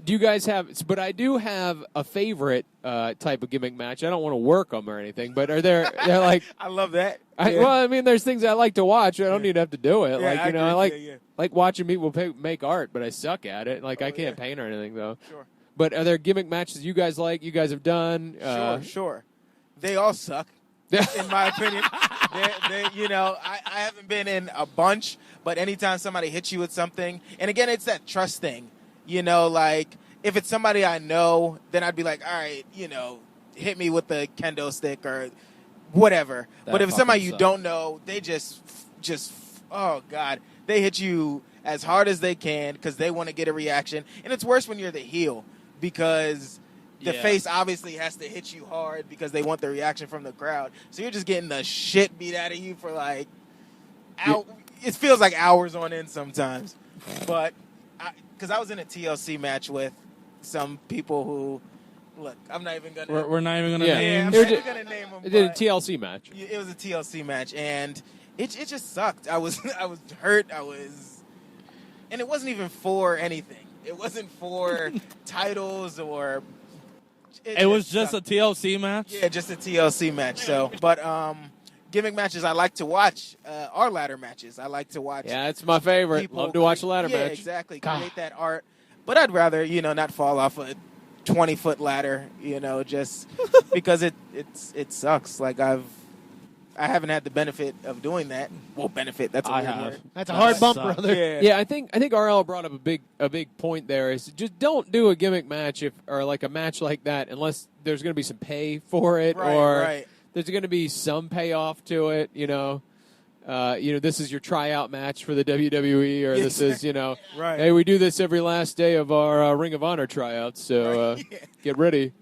Do you guys have? But I do have a favorite type of gimmick match. I don't want to work them or anything, but are there? They're like, I love that. there's things I like to watch. I don't need to have to do it. Yeah, Like I I agree. like Yeah. like watching people make art, but I suck at it. Like I Oh, can't yeah. paint or anything though. Sure. But are there gimmick matches you guys like? You guys have done? Sure. They all suck, in my opinion. I haven't been in a bunch, but anytime somebody hits you with something, and again, it's that trust thing. Like if it's somebody I know, then I'd be like, all right, hit me with the kendo stick or whatever. That But if it's somebody fucking you sucks. don't know, they just, oh God, they hit you as hard as they can because they want to get a reaction. And it's worse when you're the heel because the Yeah. face obviously has to hit you hard because they want the reaction from the crowd. So you're just getting the shit beat out of you for like, it feels like hours on end sometimes. But because I was in a TLC match with some people who, look, I'm not even gonna. We're not even going to Yeah. Yeah, name. I'm They were not even ju- gonna name them. They did a but TLC match. it was a TLC match, and it just sucked. I was hurt. And it wasn't even for anything. It wasn't for titles or. It was just sucked. a TLC match? Yeah, just a TLC match. So, but gimmick matches I like to watch are ladder matches. I like to watch. Yeah, it's my favorite. people Love to watch a ladder yeah, match. exactly. God. Create that art. But I'd rather, not fall off a 20-foot ladder, just because it sucks. Like I haven't had the benefit of doing that. Well, benefit, that's a I weird have. word. That's a hard bump, sucks. brother. Yeah, I think RL brought up a big point there. Is just don't do a gimmick match or like a match like that unless there's going to be some pay for it Right, or right. there's going to be some payoff to it. This is your tryout match for the WWE, or this is Right. hey, we do this every last day of our Ring of Honor tryouts, so get ready.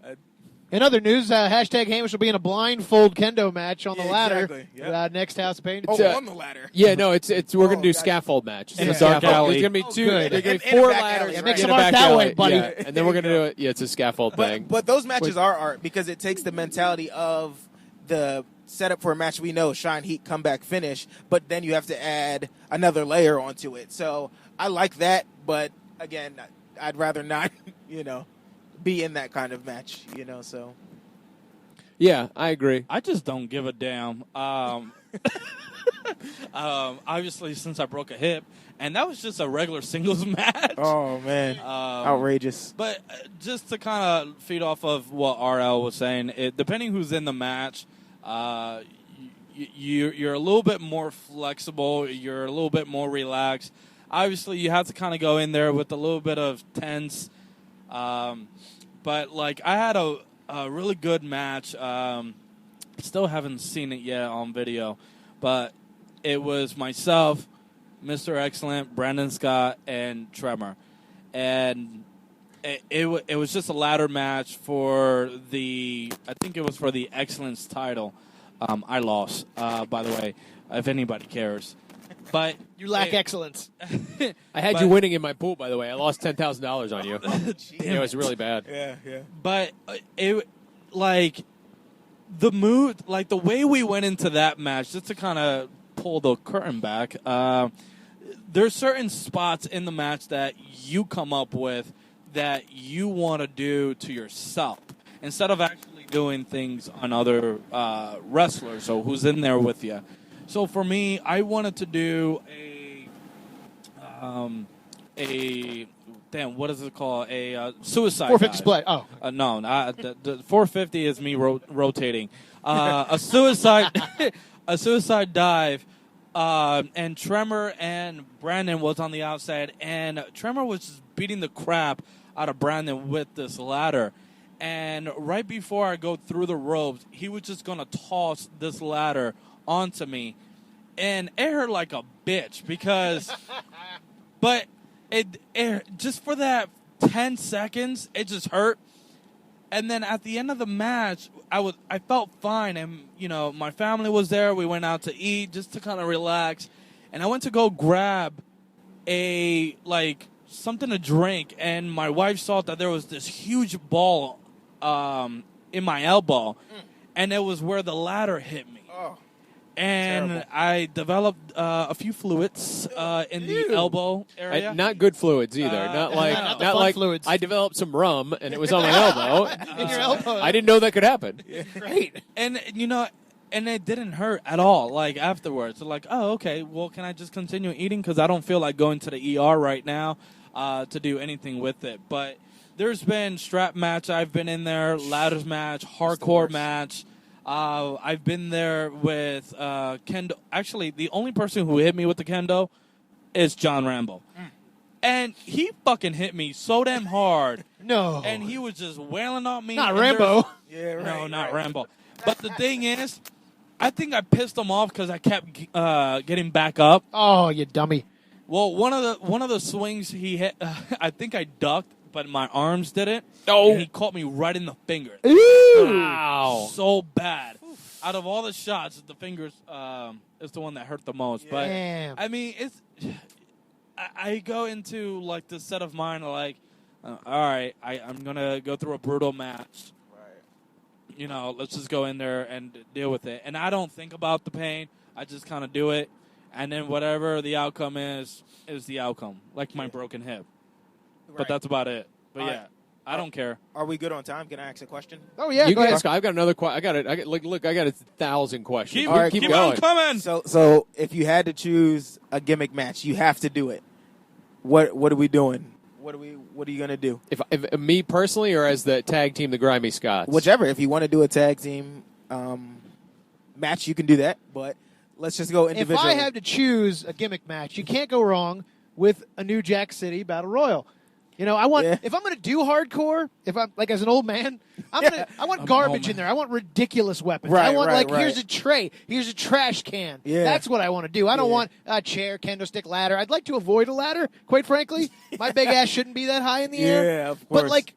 In other news, hashtag Hamish will be in a blindfold kendo match on the Yeah, ladder. exactly. Yep. Next House of Pain. Oh, It's, on the ladder. Yeah, no, it's we're gonna do gotcha. scaffold match. In a So dark alley. There's gonna be Oh, two. good. There's gonna be In a four back ladders. alley, Yeah, right. make in some a art back that way, alley. buddy. Yeah, and then we're gonna do it. Yeah, it's a scaffold thing. But those matches are art because it takes the mentality of the setup for a match we know, shine, heat, comeback, finish, but then you have to add another layer onto it. So I like that, but again, I'd rather not, be in that kind of match, so. Yeah, I agree. I just don't give a damn. Obviously, since I broke a hip, and that was just a regular singles match. Oh, man. Outrageous. But just to kind of feed off of what RL was saying, depending who's in the match, you're a little bit more flexible. You're a little bit more relaxed. obviously you have to kind of go in there with a little bit of tense. But like I had a really good match. Still haven't seen it yet on video, but it was myself, Mr. Excellent, Brandon Scott, and Tremor, and it was just a ladder match for I think it was for the Excellence title. I lost, by the way, if anybody cares. But You lack excellence. I had you winning in my pool, by the way. I lost $10,000 on you. It was really bad. Yeah. But it, like, the mood, like the way we went into that match, just to kind of pull the curtain back, there's certain spots in the match that you come up with that you want to do to yourself instead of actually doing things on other wrestlers or who's in there with you. So for me, I wanted to do what is it called? A suicide 450 dive. split. Oh. No, the 450 is me rotating. A suicide dive. And Tremor and Brandon was on the outside, and Tremor was just beating the crap out of Brandon with this ladder. And right before I go through the ropes, he was just going to toss this ladder onto me. And it hurt like a bitch because, but it just for that 10 seconds, it just hurt. And then at the end of the match, I felt fine, and my family was there. We went out to eat just to kind of relax, and I went to go grab something to drink, and my wife saw that there was this huge ball in my elbow, and it was where the ladder hit me. Oh. And Terrible. I developed a few fluids in the elbow area. Not good fluids either. Not not the fun like fluids. I developed some rum and it was on my elbow. In your elbow. I didn't know that could happen. Great. And it didn't hurt at all. Like afterwards, like, oh, okay. Well, can I just continue eating? Because I don't feel like going to the ER right now to do anything with it. But there's been strap match. I've been in there, ladders match, hardcore match. I've been there with kendo. Actually, the only person who hit me with the kendo is John Rambo. And he fucking hit me so damn hard. No. And he was just wailing on me. Not and Rambo. Yeah, right. No, not Rambo. But the thing is, I think I pissed him off because I kept getting back up. Oh, you dummy. Well, one of the swings he hit, I think I ducked, but my arms didn't. Oh. And he caught me right in the finger. Wow. So bad. Out of all the shots, the fingers is the one that hurt the most. Damn. But I mean, I go into like the set of mind like, all right, I'm gonna go through a brutal match. Right. Let's just go in there and deal with it. And I don't think about the pain. I just kind of do it, and then whatever the outcome is the outcome. Like my broken hip. Right. But that's about it. But All yeah, right. I don't care. Are we good on time? Can I ask a question? Oh, yeah. You go can ahead. ask. I've got another question. I got 1,000 questions. Keep going. on coming. So if you had to choose a gimmick match, you have to do it. What are we doing? What are you gonna do? If me personally, or as the tag team, the Grimy Scots? Whichever. If you want to do a tag team match, you can do that. But let's just go If individually. I had to choose a gimmick match, you can't go wrong with a New Jack City Battle Royal. I want if I'm going to do hardcore, if I'm like as an old man, I want garbage in there. I want ridiculous weapons. Right, I want right. here's a tray, here's a trash can. Yeah. That's what I want to do. I don't want a chair, kendo stick, ladder. I'd like to avoid a ladder, quite frankly. My big ass shouldn't be that high in the air. Yeah, of course. But like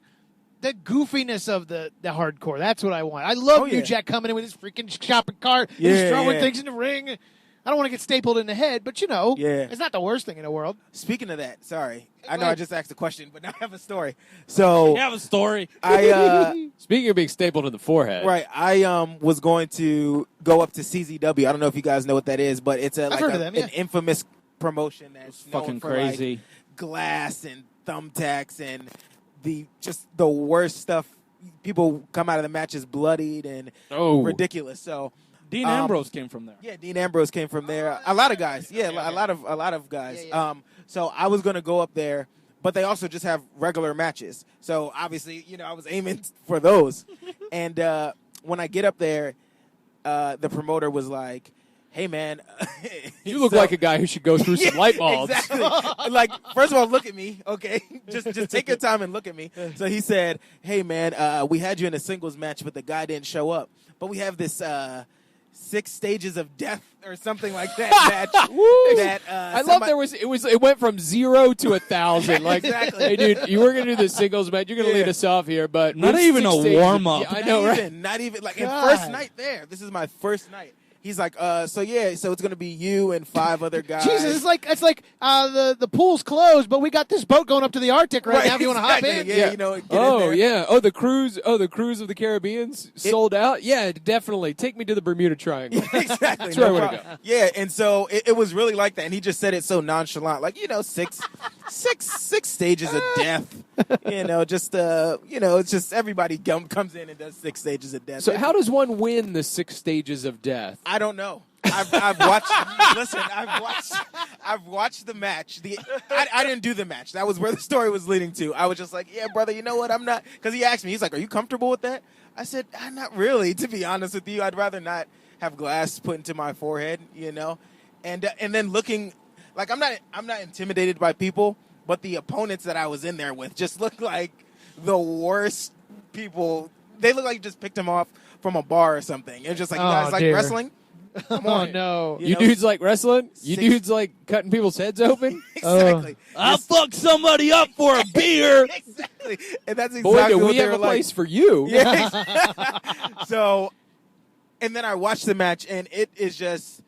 the goofiness of the hardcore, that's what I want. I love New yeah. Jack coming in with his freaking shopping cart, Yeah, just throwing yeah. things in the ring. I don't want to get stapled in the head, but Yeah. it's not the worst thing in the world. Speaking of that, sorry. I know ahead. I just asked a question, but now I have a story. So You have a story. I Speaking of being stapled in the forehead, right, I was going to go up to CZW. I don't know if you guys know what that is, but it's I've heard of them, yeah. an infamous promotion that's known Fucking for, crazy. like, glass and thumbtacks and the worst stuff. People come out of the matches bloodied and ridiculous. So Dean Ambrose came from there. yeah, Dean Ambrose came from there. A lot of guys. Yeah, a lot of guys. Yeah. So I was going to go up there, but they also just have regular matches. So obviously, I was aiming for those. And when I get up there, the promoter was like, hey, man. You look like a guy who should go through some light bulbs. Exactly. Like, first of all, look at me, okay? Just take your time and look at me. So he said, hey, man, we had you in a singles match, but the guy didn't show up. But we have this 6 stages of death or something like that match. I love it went from 0 to 1,000. Like, Exactly. hey, dude, you were gonna do the singles match. You're gonna lead us off here, but Not with even 6 a stages- warm-up. Yeah, I know, right? Not even like, and God. first night there. This is my first night. He's like, so it's going to be you and 5 other guys. Jesus, it's like the pool's closed, but we got this boat going up to the Arctic right now. If you want to hop in, Yeah, you know. Get in Oh there. yeah. Oh, the cruise of the Caribbean's sold out. Yeah, definitely. Take me to the Bermuda Triangle. Exactly. That's where I want to problem. go. Yeah, and so it was really like that, and he just said it so nonchalant, like, six stages of death. It's just everybody comes in and does 6 stages of death. So how does one win the 6 stages of death? I don't know. I've watched. Listen, I've watched the match. I didn't do the match. That was where the story was leading to. I was just like, yeah, brother, you know what? I'm not. Because he asked me, he's like, are you comfortable with that? I said, not really. To be honest with you, I'd rather not have glass put into my forehead. And then looking, like I'm not intimidated by people, but the opponents that I was in there with just looked like the worst people. They look like you just picked them off from a bar or something. It's just like, you guys like dear. wrestling? Come on. no. You dudes like wrestling? You dudes like cutting people's heads open? Exactly. I'll fuck somebody up for a beer. Exactly. And that's exactly Boy, do what we they have were a like. place for you. Yeah. So, and then I watched the match, and it is just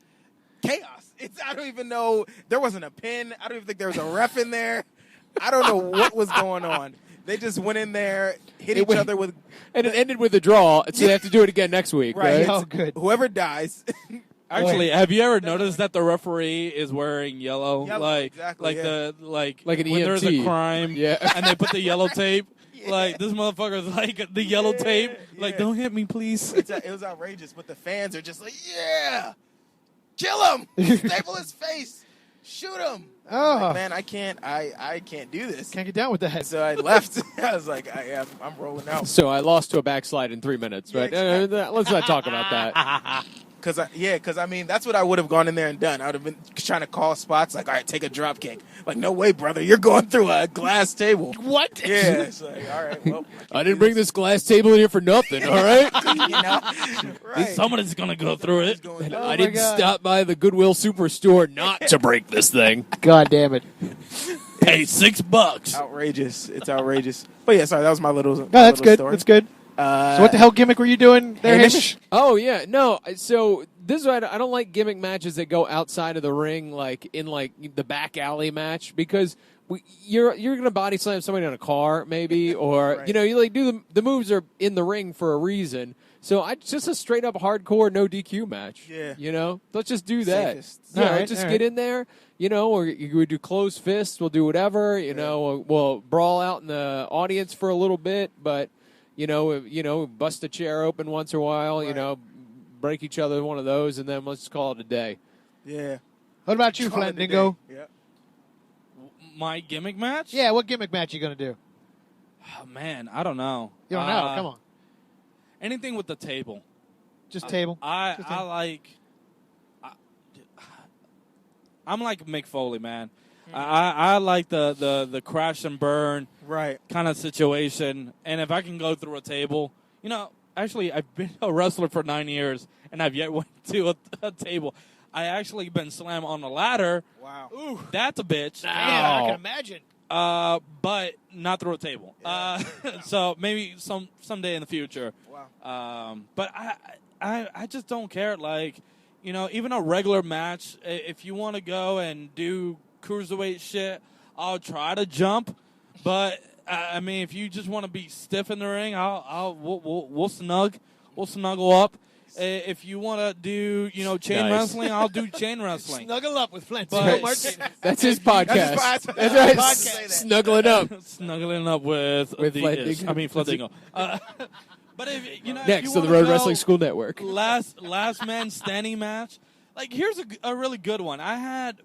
chaos. I don't even know. There wasn't a pin. I don't even think there was a ref in there. I don't know what was going on. They just went in there, hit each other with... And it ended with a draw, so they have to do it again next week, right? Oh, good. Whoever dies... Actually, have you ever noticed that the referee is wearing yellow? Exactly, like Like an when there's a EMT. crime, Yeah. and they put the yellow tape. Like this motherfucker's like the yellow tape. Like, yeah. don't hit me, please. It was outrageous, but the fans are just like, yeah! Kill him! Staple his face! Shoot him! Oh. Like, man, I can't do this. Can't get down with that. So I left. I was like, I'm rolling out. So I lost to a backslide in 3 minutes, right? Yeah, exactly. Let's not talk about that. Because I mean, that's what I would have gone in there and done. I would have been trying to call spots, like, all right, take a drop kick. Like, no way, brother, you're going through a glass table. What? Yeah, it's like, all right, well, I didn't bring this glass table in here for nothing, all right? right. Somebody's gonna go through it. I didn't stop by the Goodwill Superstore not to break this thing. God damn it. Hey, $6. Outrageous. It's outrageous. But yeah, sorry, that was my little. No, that's good. Story. That's good. So what the hell gimmick were you doing there, Hamish? Oh, yeah. No, so this is why I don't like gimmick matches that go outside of the ring, like in like the back alley match, because you're going to body slam somebody on a car, maybe, or, Right. you like do the moves are in the ring for a reason. So just a straight up hardcore no DQ match. Yeah. Let's just do that. Safest. Yeah, All right, just all get right. in there, or you would do closed fists. We'll do whatever, we'll brawl out in the audience for a little bit, but, bust a chair open once in a while, Right. break each other with one of those, and then let's call it a day. Yeah. What about you, Call it a day. Flandingo? Yeah. My gimmick match? Yeah, what gimmick match you going to do? Oh, man, I don't know. You don't know. Come on. Anything with the table. Just table. I'm like Mick Foley, man. I like the crash and burn Right. kind of situation, and if I can go through a table, actually I've been a wrestler for 9 years, and I've yet went to a table. I actually been slammed on a ladder. Wow. Ooh, that's a bitch. Man, I can imagine. But not through a table. So maybe someday in the future. Wow. But I just don't care. Like, even a regular match, if you want to go and do cruiserweight shit, I'll try to jump. But I mean, if you just want to be stiff in the ring, we'll snuggle up. If you want to do, chain Nice. wrestling, I'll do chain wrestling. Snuggle up with Flandingo But- Martinez. That's his podcast. That's That's right. podcast. Snuggling up. Snuggling up with Flandingo. Flandingo. But if if Next you to the wanna Road go Wrestling School Network. last man standing match. Like, here's a really good one. I had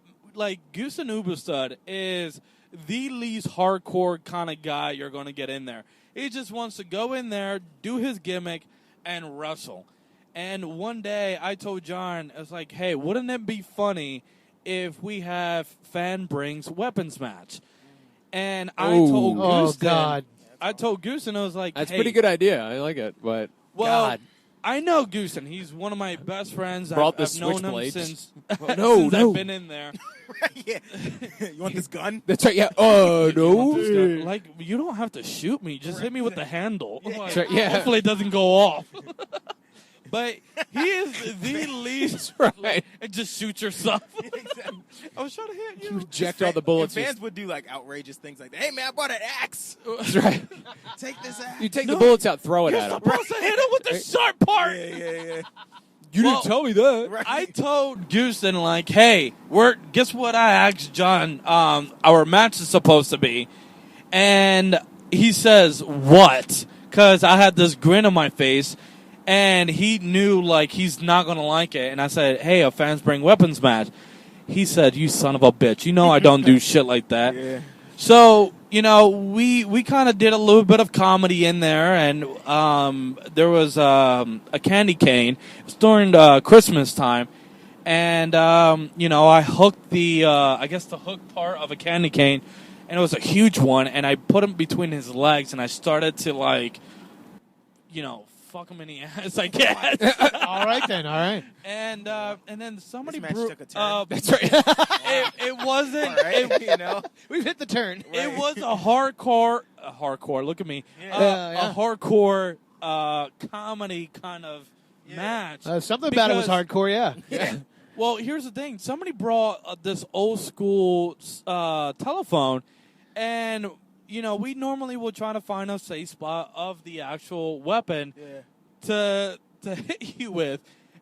Goose and Ubastud is the least hardcore kind of guy you're going to get in there. He just wants to go in there, do his gimmick, and wrestle. And one day I told John, I was like, hey, wouldn't it be funny if we have fan brings weapons match? And I told Gooston, God. I told Gooston, I was like, That's a hey, pretty good idea. I like it, but well, God. I know Gooston. He's one of my best friends. Brought the I've known him switchblades. since, No, since no. I've been in there. Yeah. You want this gun? That's right. Yeah. Oh no. Like, you don't have to shoot me. Just hit me with the handle. That's right, yeah. Hopefully it doesn't go off. But he is the least. Right. And just shoot yourself. Exactly. I was trying to hit you. Eject all the bullets. And fans would do like outrageous things like that. Hey man, I bought an axe. That's right. Take this axe. You take the bullets out, throw it You're at him. supposed to hit him with the sharp part. Yeah. You Well, didn't tell me that. Right. I told Gooston, like, hey, guess what I asked John our match is supposed to be? And he says, what? Because I had this grin on my face, and he knew, like, he's not going to like it. And I said, hey, a fans bring weapons match. He said, you son of a bitch. You know I don't do shit like that. Yeah. So, you know, we kind of did a little bit of comedy in there, and there was a candy cane. It was during Christmas time, and, you know, I hooked the hook part of a candy cane, and it was a huge one, and I put him between his legs, and I started to, like, you know, fuck him in the ass, I guess. All right, then. All right. And then somebody This match took a turn. That's right. it wasn't. All right, you know. We've hit the turn. It was a hardcore. Look at me. Yeah. A hardcore comedy kind of match. Something about it was Because- hardcore, yeah. Yeah. Well, here's the thing. Somebody brought this old school telephone, and you know we normally will try to find a safe spot of the actual weapon to hit you with.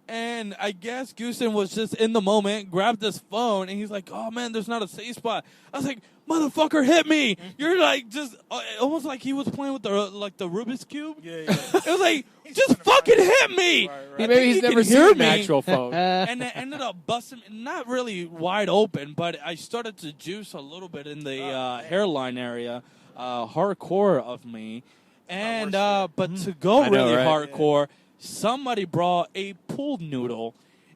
And I guess Gooston was just in the moment, grabbed this phone, and he's like, oh, man, there's not a safe spot. I was like, motherfucker, hit me. You're like just almost like he was playing with the Rubik's Cube. Yeah. It was like, just fucking hit me. Right. I Maybe think he's he never can seen hear an me. actual phone. And it ended up busting, not really wide open, but I started to juice a little bit in the hairline area, hardcore of me. And but to go I know, really right? hardcore, somebody brought a pool noodle.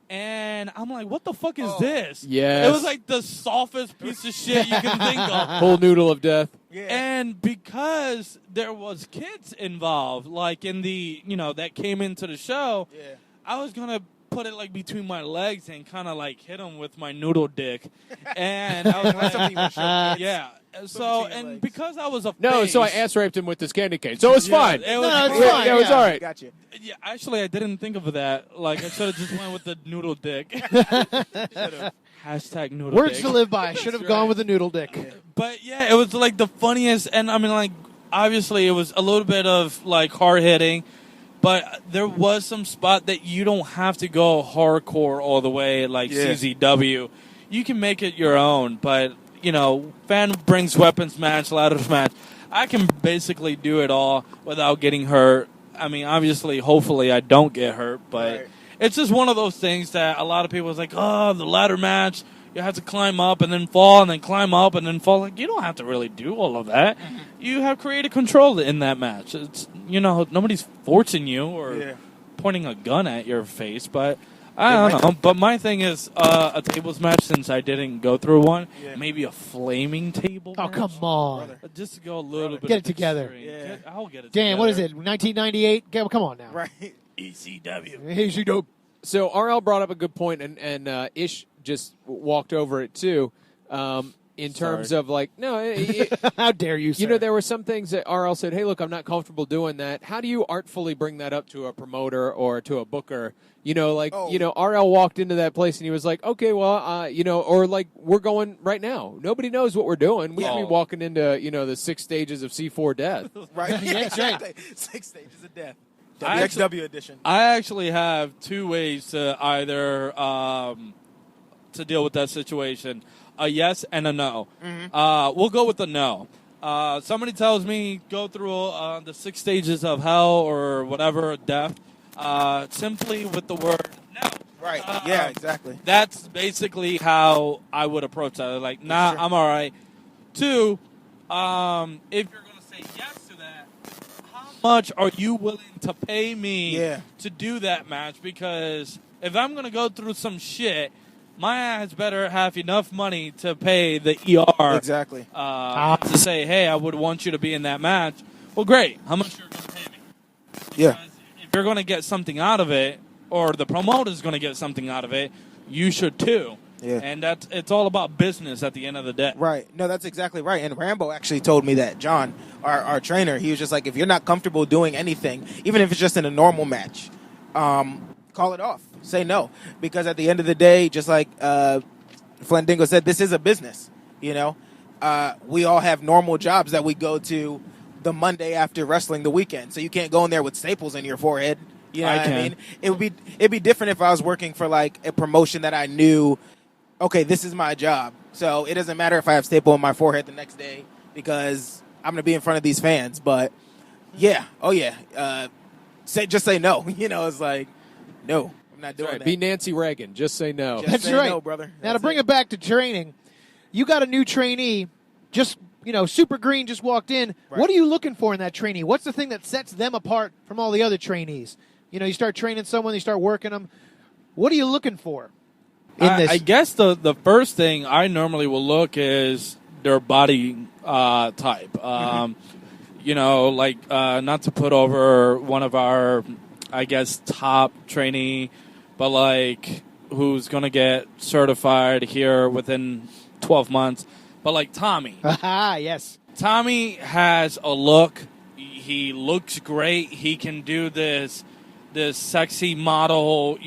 And I'm like, what the fuck is this? Yes. It was like the softest piece of shit you can think of. Whole noodle of death. Yeah. And because there was kids involved, like in the, you know, that came into the show, Yeah. I was going to put it like between my legs and kind of like hit them with my noodle dick. And I was That's something you like, would show kids. yeah. So, between your and legs. because I was a No, face, so I ass raped him with this candy cane. So it's yeah, fine. It was, No, it's great. fine. Yeah, it was all right. Gotcha. Yeah, actually, I didn't think of that. Like, I should have just went with the noodle dick. Hashtag noodle Words dick. to live by. Should have gone with the noodle dick. But yeah, it was like the funniest, and I mean, like, obviously it was a little bit of like hard hitting, but there was some spot that you don't have to go hardcore all the way, like CZW. You can make it your own, but you know, fan brings weapons match, ladders match. I can basically do it all without getting hurt. I mean, obviously, hopefully, I don't get hurt, but Right. it's just one of those things that a lot of people is like, oh, the ladder match. You have to climb up and then fall and then climb up and then fall. Like, you don't have to really do all of that. You have creative control in that match. It's, you know, nobody's forcing you or pointing a gun at your face. But I don't know. But my thing is a tables match, since I didn't go through one. Yeah. Maybe a flaming table Oh, match. come on. Brother. Just to go a little bit. Get it together. Yeah. I'll get it Dan, together. what is it? 1998? Come on now. Right. ECW. Here's your dope. So RL brought up a good point, and Ish just walked over it too. In terms of like, no, How dare you, sir? you know, there were some things that RL said, hey, look, I'm not comfortable doing that. How do you artfully bring that up to a promoter or to a booker? You know, like, you know, RL walked into that place and he was like, okay, well, you know, or like, we're going right now. Nobody knows what we're doing. We could be walking into, you know, the 6 stages of C4 death. Right. Yeah, that's right. Exactly. 6 stages of death. I WXW edition. I actually have 2 ways to either to deal with that situation: a yes and a no. We'll go with the no. Somebody tells me go through the 6 stages of hell or whatever, death, simply with the word no. Right. Yeah, exactly. That's basically how I would approach that. Like, nah, I'm all right. 2, if you're going to say yes to that, how much are you willing to pay me Yeah. to do that match? Because if I'm going to go through some shit, my ass better have enough money to pay the ER. Exactly. To say, hey, I would want you to be in that match. Well, great. How much you're going to pay me? Yeah. Because if you're going to get something out of it, or the promoter's going to get something out of it, you should too. Yeah. And it's all about business at the end of the day. Right. No, that's exactly right. And Rambo actually told me that, John, our trainer, he was just like, if you're not comfortable doing anything, even if it's just in a normal match, call it off. Say no. Because at the end of the day, just like Flandingo said, this is a business. You know, we all have normal jobs that we go to the Monday after wrestling the weekend. So you can't go in there with staples in your forehead. You know what I mean? It'd be different if I was working for like a promotion that I knew, okay, this is my job. So it doesn't matter if I have staple in my forehead the next day because I'm going to be in front of these fans. But yeah, just say no. You know, it's like, no, I'm not doing that. Be Nancy Reagan. Just say no. Just That's say right. no, brother. Now, to That's bring it back to training, you got a new trainee, just, super green, just walked in. Right. What are you looking for in that trainee? What's the thing that sets them apart from all the other trainees? You start training someone, you start working them. What are you looking for in this? I guess the first thing I normally will look is their body type. Not to put over one of our, I guess, top trainee, but like who's going to get certified here within 12 months. But like Tommy. Yes. Tommy has a look. He looks great. He can do this sexy model,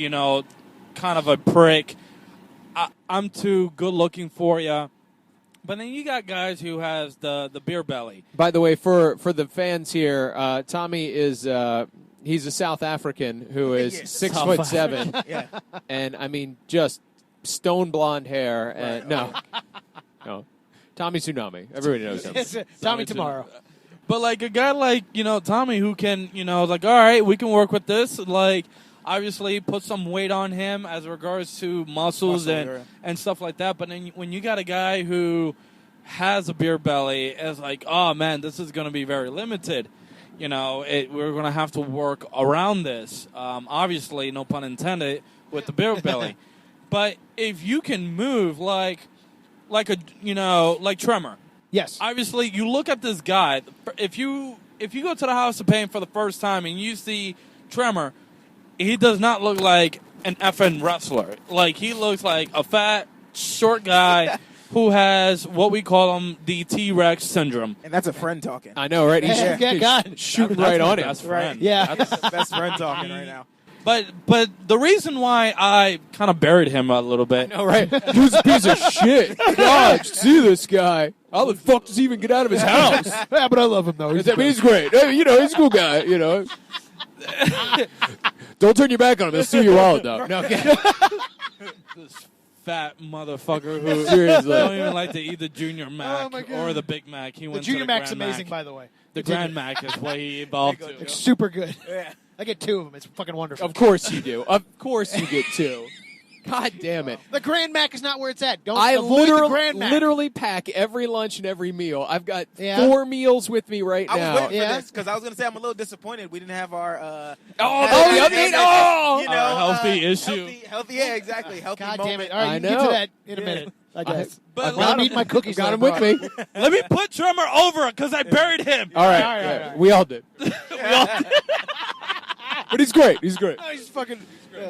kind of a prick. I'm too good looking for you. But then you got guys who has the beer belly. By the way, for the fans here, Tommy is he's a South African who is Yes. 6'7", Yeah. and I mean just stone blonde hair. And no, Tommy Tsunami. Everybody knows him. It's, Tommy tomorrow. But like a guy like, Tommy who can, like, all right, we can work with this. Like, obviously put some weight on him as regards to muscles and stuff like that. But then when you got a guy who has a beer belly, it's like, oh, man, this is going to be very limited. We're going to have to work around this. Obviously, no pun intended, with the beer belly. But if you can move like Tremor. Yes. Obviously, you look at this guy. If you go to the House of Pain for the first time and you see Tremor, he does not look like an effing wrestler. Like, he looks like a fat, short guy who has what we call him the T-Rex syndrome. And that's a friend talking. I know, right? He's, Yeah, he's God. shooting right on him. Best friend. Yeah. That's the best friend talking right now. But the reason why I kind of buried him a little bit. All right. Who's a piece of shit? God, see this guy. How the fuck does he even get out of his house? Yeah, but I love him, though. He's great. Hey, he's a cool guy, Don't turn your back on him. He'll steal your wallet, though. No, okay. This fat motherfucker who Seriously. don't even like to eat the Junior Mac my God. or the Big Mac. He The went Junior to the Mac's Grand amazing, Mac. by the way. The Grand Mac is what he evolved to. It's super good. Yeah. I get 2 of them. It's fucking wonderful. Of course you do. Of course you get 2. God damn it. The Grand Mac is not where it's at. Don't I avoid the Grand Mac. literally pack every lunch and every meal. I've got Yeah. 4 meals with me right I now. was waiting Yeah. for this because I was going to say I'm a little disappointed we didn't have our the healthy- update! Oh! you know, Our healthy issue. Healthy, yeah, exactly. Healthy God moment. damn it. All right, I you can get know. to that in a minute, I guess. But I'm eating my cookies. Got that him I with me. brought. let me put Tremor over because I buried him. All right. All right, yeah, all right. We all did. But he's great. He's great. Oh, he's fucking.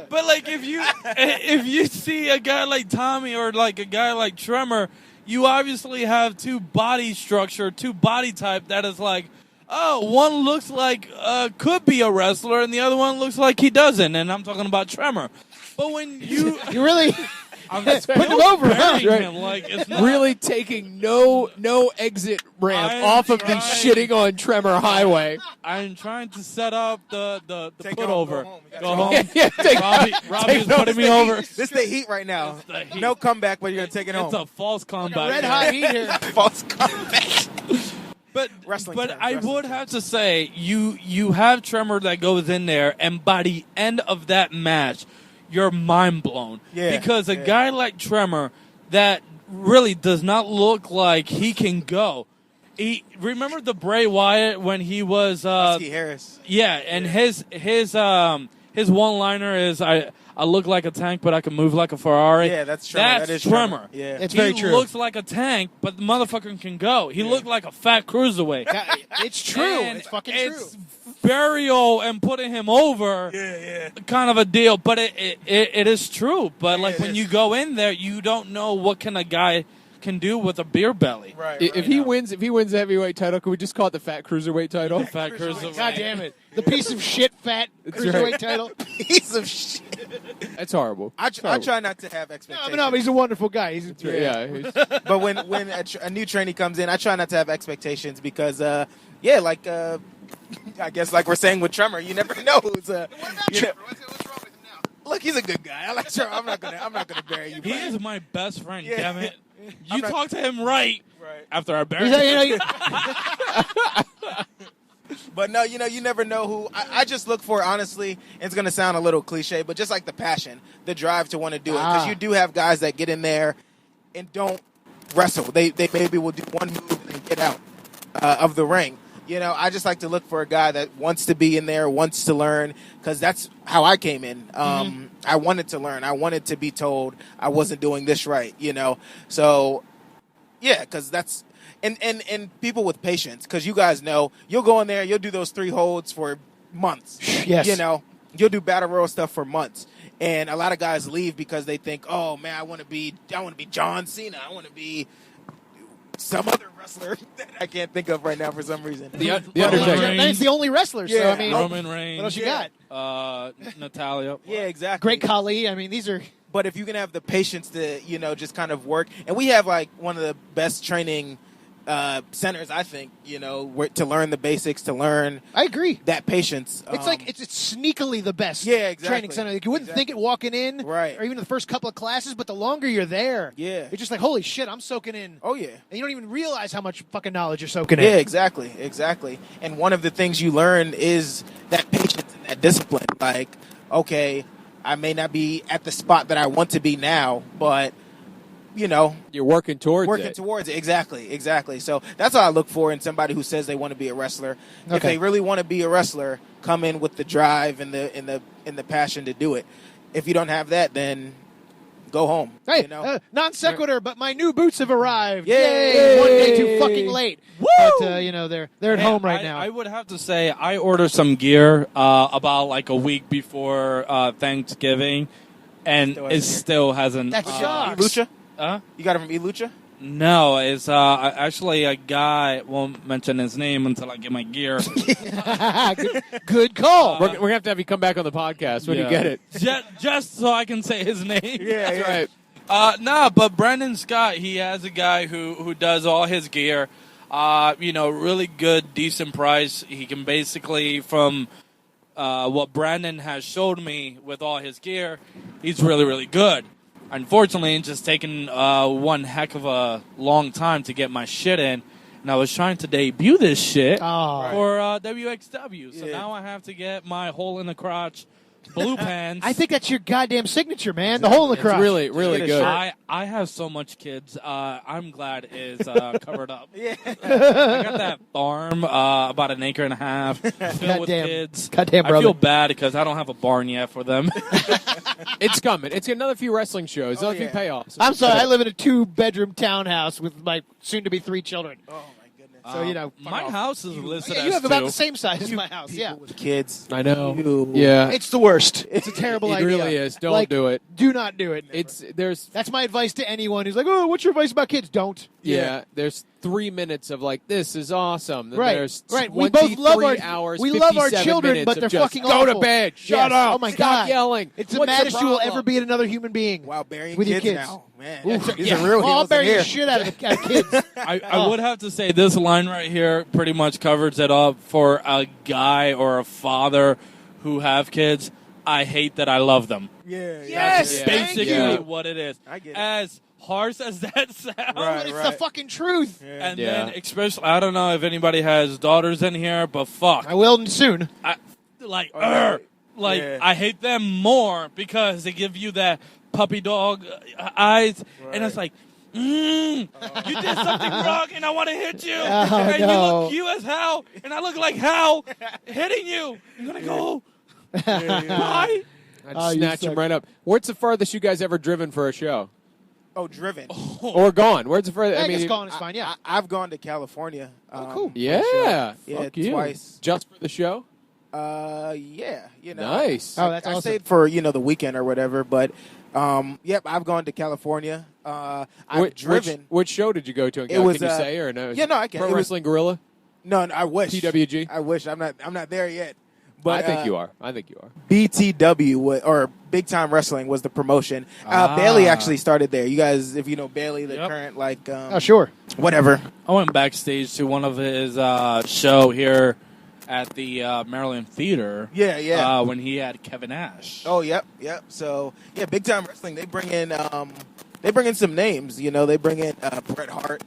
But like if you see a guy like Tommy or like a guy like Tremor, you obviously have 2 body structure, 2 body type that is like, oh, one looks like could be a wrestler and the other one looks like he doesn't, and I'm talking about Tremor. But when you You really I'm putting him over, huh? burying him, like it's not Really taking no exit ramp I'm off of the trying. shitting on Tremor Highway. I'm trying to set up the Take put it home, over. go home. You Go gotta home. Yeah, take- Robbie's note. putting me over. This is the heat right now. It's the heat. No comeback, but you're going to take it home. It's a false combat. red hot heat here. false comeback. But Wrestling but terms, I wrestling would have to say you have Tremor that goes in there, and by the end of that match, you're mind blown. Yeah, Because a yeah. guy like Tremor that really does not look like he can go, Remember the Bray Wyatt when he was Husky Harris. Yeah, and his one liner is I look like a tank, but I can move like a Ferrari. Yeah, that's Trimmer. That's that is Trimmer. Yeah, It's very true. He looks like a tank, but the motherfucker can go. He looked like a fat cruiserweight. It's true. And It's fucking it's true. burial and putting him over. Kind of a deal, but it is true. But like when you go in there, you don't know what kind of guy can do with a beer belly. Right. If he wins the heavyweight title, can we just call it the fat cruiserweight title? Fat cruiserweight. God damn it. The piece of shit fat cruiserweight title. Piece of shit. That's horrible. I try not to have expectations. No, but he's a wonderful guy. He's But when a new trainee comes in, I try not to have expectations because, I guess like we're saying with Tremor, you never know who's Trevor? What's wrong with him now? Look, he's a good guy. I like Trevor. I'm not gonna bury you. He is my best friend. Yeah. Damn it! You talk to him right after I bury He's him. But no, you never know who. I just look for, honestly, and it's going to sound a little cliche, but just like the passion, the drive to want to do it. Because you do have guys that get in there and don't wrestle. They maybe will do one move and then get out of the ring. I just like to look for a guy that wants to be in there, wants to learn, because that's how I came in. I wanted to learn. I wanted to be told I wasn't doing this right, So, yeah, because that's... And people with patience, because you guys know, you'll go in there, you'll do those 3 holds for months. Yes. You'll do battle royal stuff for months. And a lot of guys leave because they think, oh, man, I want to be John Cena. I want to be some other wrestler that I can't think of right now for some reason. The Undertaker. He's the only wrestler, so I mean... Roman Reigns. What else you got? Natalia. Yeah, exactly. Great Khali. I mean, these are... But if you can have the patience to, just kind of work. And we have, like, one of the best training centers, I think, to learn the basics, to learn. I agree. That patience. It's like it's sneakily the best training center. Like, you wouldn't think it walking in, right? Or even the first couple of classes, but the longer you're there, it's just like, holy shit, I'm soaking in. Oh yeah, and you don't even realize how much fucking knowledge you're soaking in. Yeah, exactly. And one of the things you learn is that patience and that discipline. Like, okay, I may not be at the spot that I want to be now, but you're working towards it. Exactly. So that's what I look for in somebody who says they want to be a wrestler. Okay. If they really want to be a wrestler, come in with the drive and the passion to do it. If you don't have that, then go home. Hey, non sequitur, but my new boots have arrived. Yay! One day too fucking late. Woo! But they're at home right now. I would have to say I ordered some gear about like a week before Thanksgiving, and it still hasn't. That sucks. Lucha? You got it from Lucha? No, it's actually a guy. Won't mention his name until I get my gear. Good call. We're gonna have you come back on the podcast when you get it, just so I can say his name. Yeah, that's right. But Brandon Scott, he has a guy who does all his gear. Really good, decent price. He can basically, from what Brandon has showed me with all his gear, he's really, really good. Unfortunately, it's just taken one heck of a long time to get my shit in. And I was trying to debut this shit for WXW. So now I have to get my hole in the crotch blue pants. I think that's your goddamn signature, man. The hole in the crotch. It's really, really good. I have so much kids. I'm glad it's covered up. I got that farm, about an acre and a half, filled with kids. Goddamn, brother. I feel bad because I don't have a barn yet for them. It's coming. It's another few wrestling shows. Another few payoffs. I'm sorry. I live in a 2-bedroom townhouse with my soon-to-be 3 children. Oh, my goodness. So, my house is listed as you have 2. about the same size as my house, With kids. I know. Ew. Yeah. It's the worst. It's a terrible It idea. really is. Don't do it. Do not do it. That's my advice to anyone who's like, oh, what's your advice about kids? Don't. Yeah. There's 3 minutes of like, this is awesome. Then there's We both love hours, we love our 57 children, minutes but they're of just, fucking go awful. to bed. Shut up. Oh my Stop God. yelling. It's the What's maddest you will problem? ever be at another human being. Wow, burying with kids your kids. now. Man, These are real I'll heels bury in the here. shit out of kids. I would have to say this line right here pretty much covers it up for a guy or a father who have kids. I hate that I love them. Yes, That's basically what it is. I get it. As harsh as that sounds. But it's the fucking truth. And then especially, I don't know if anybody has daughters in here, but fuck. I will soon. I hate them more because they give you that puppy dog eyes. And it's like, You did something wrong, and I want to hit you. Oh, and you no. look cute as hell, and I look like hell hitting you. I'm going to go, bye. I'd Oh, you snatch him suck. right up. What's the farthest you guys ever driven for a show? Oh, driven. Or gone? Where's the furthest? I guess calling is fine, yeah. I've gone to California. cool. Yeah. Yeah, Fuck you. twice. Just for the show? Yeah, Nice. Oh, that's I awesome. stayed for the weekend or whatever, but yep, I've gone to California. I've driven. Which show did you go to? It was, can you say or no? yeah, no, I can. Pro It was- Wrestling Gorilla? No, I wish. TWG? I wish. I'm not there yet. But I think you are. I think you are. BTW or Big Time Wrestling was the promotion. Bailey actually started there. You guys, if you know Bailey, the Yep. current Oh, sure. whatever. I went backstage to one of his show here at the Maryland Theater. Yeah. When he had Kevin Nash. Oh, yep. So yeah, Big Time Wrestling. They bring in some names. They bring in Bret Hart.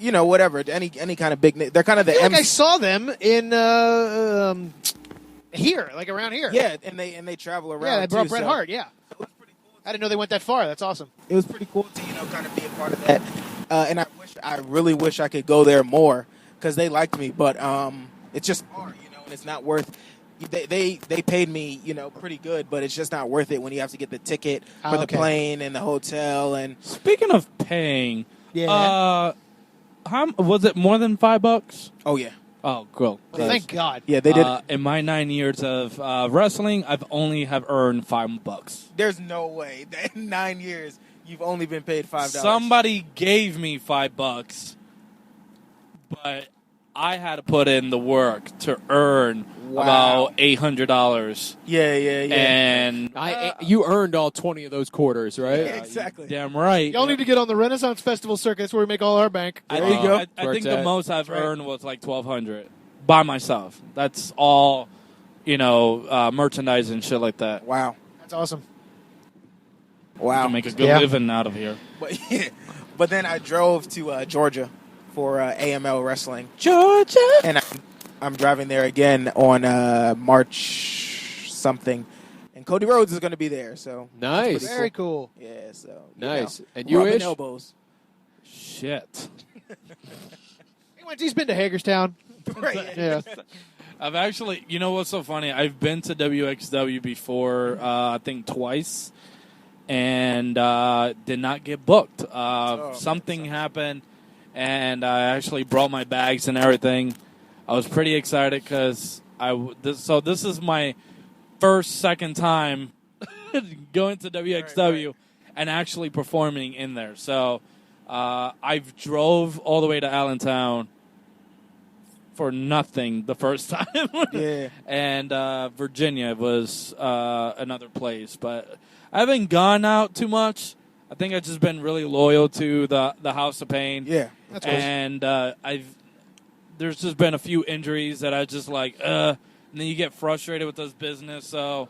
Whatever. Any kind of big name. They're kind of the I feel like I MC. saw them in here, like around here. Yeah, and they travel around. Yeah, they brought too, Bret so Hart, yeah. it was pretty cool. I didn't know they went that far. That's awesome. It was pretty cool to kind of be a part of that. And I really wish I could go there more because they liked me, but it's just far, and it's not worth. They paid me, pretty good, but it's just not worth it when you have to get the ticket for the plane and the hotel and. Speaking of paying, Yeah. how was it more than $5? Oh yeah. Oh, cool. Well, thank God. Yeah, they did. In my 9 years of wrestling, I've only have earned $5. There's no way that in 9 years you've only been paid $5. Somebody gave me $5, but I had to put in the work to earn about $800. Yeah. And You earned all 20 of those quarters, right? Yeah, exactly. damn right. Y'all need to get on the Renaissance Festival circuit. That's where we make all our bank. There you go. I Where think it's the at. most I've right. earned was like $1,200 by myself. That's all, merchandise and shit like that. Wow. That's awesome. To make a good Yeah. living out of here. But then I drove to Georgia for AML Wrestling. Georgia. And I'm driving there again on March something. And Cody Rhodes is going to be there. So Nice. pretty Very cool. yeah, so Nice. And you rubbing Ish? elbows. Shit. He's been to Hagerstown. Right. Yeah. I've actually, what's so funny? I've been to WXW before, I think twice, and did not get booked. Something happened, and I actually brought my bags and everything. I was pretty excited because this is my second time going to WXW and actually performing in there. So I've drove all the way to Allentown for nothing the first time. Yeah. And Virginia was another place. But I haven't gone out too much. I think I've just been really loyal to the House of Pain. Yeah. That's awesome. And there's just been a few injuries that I just like, and then you get frustrated with this business. So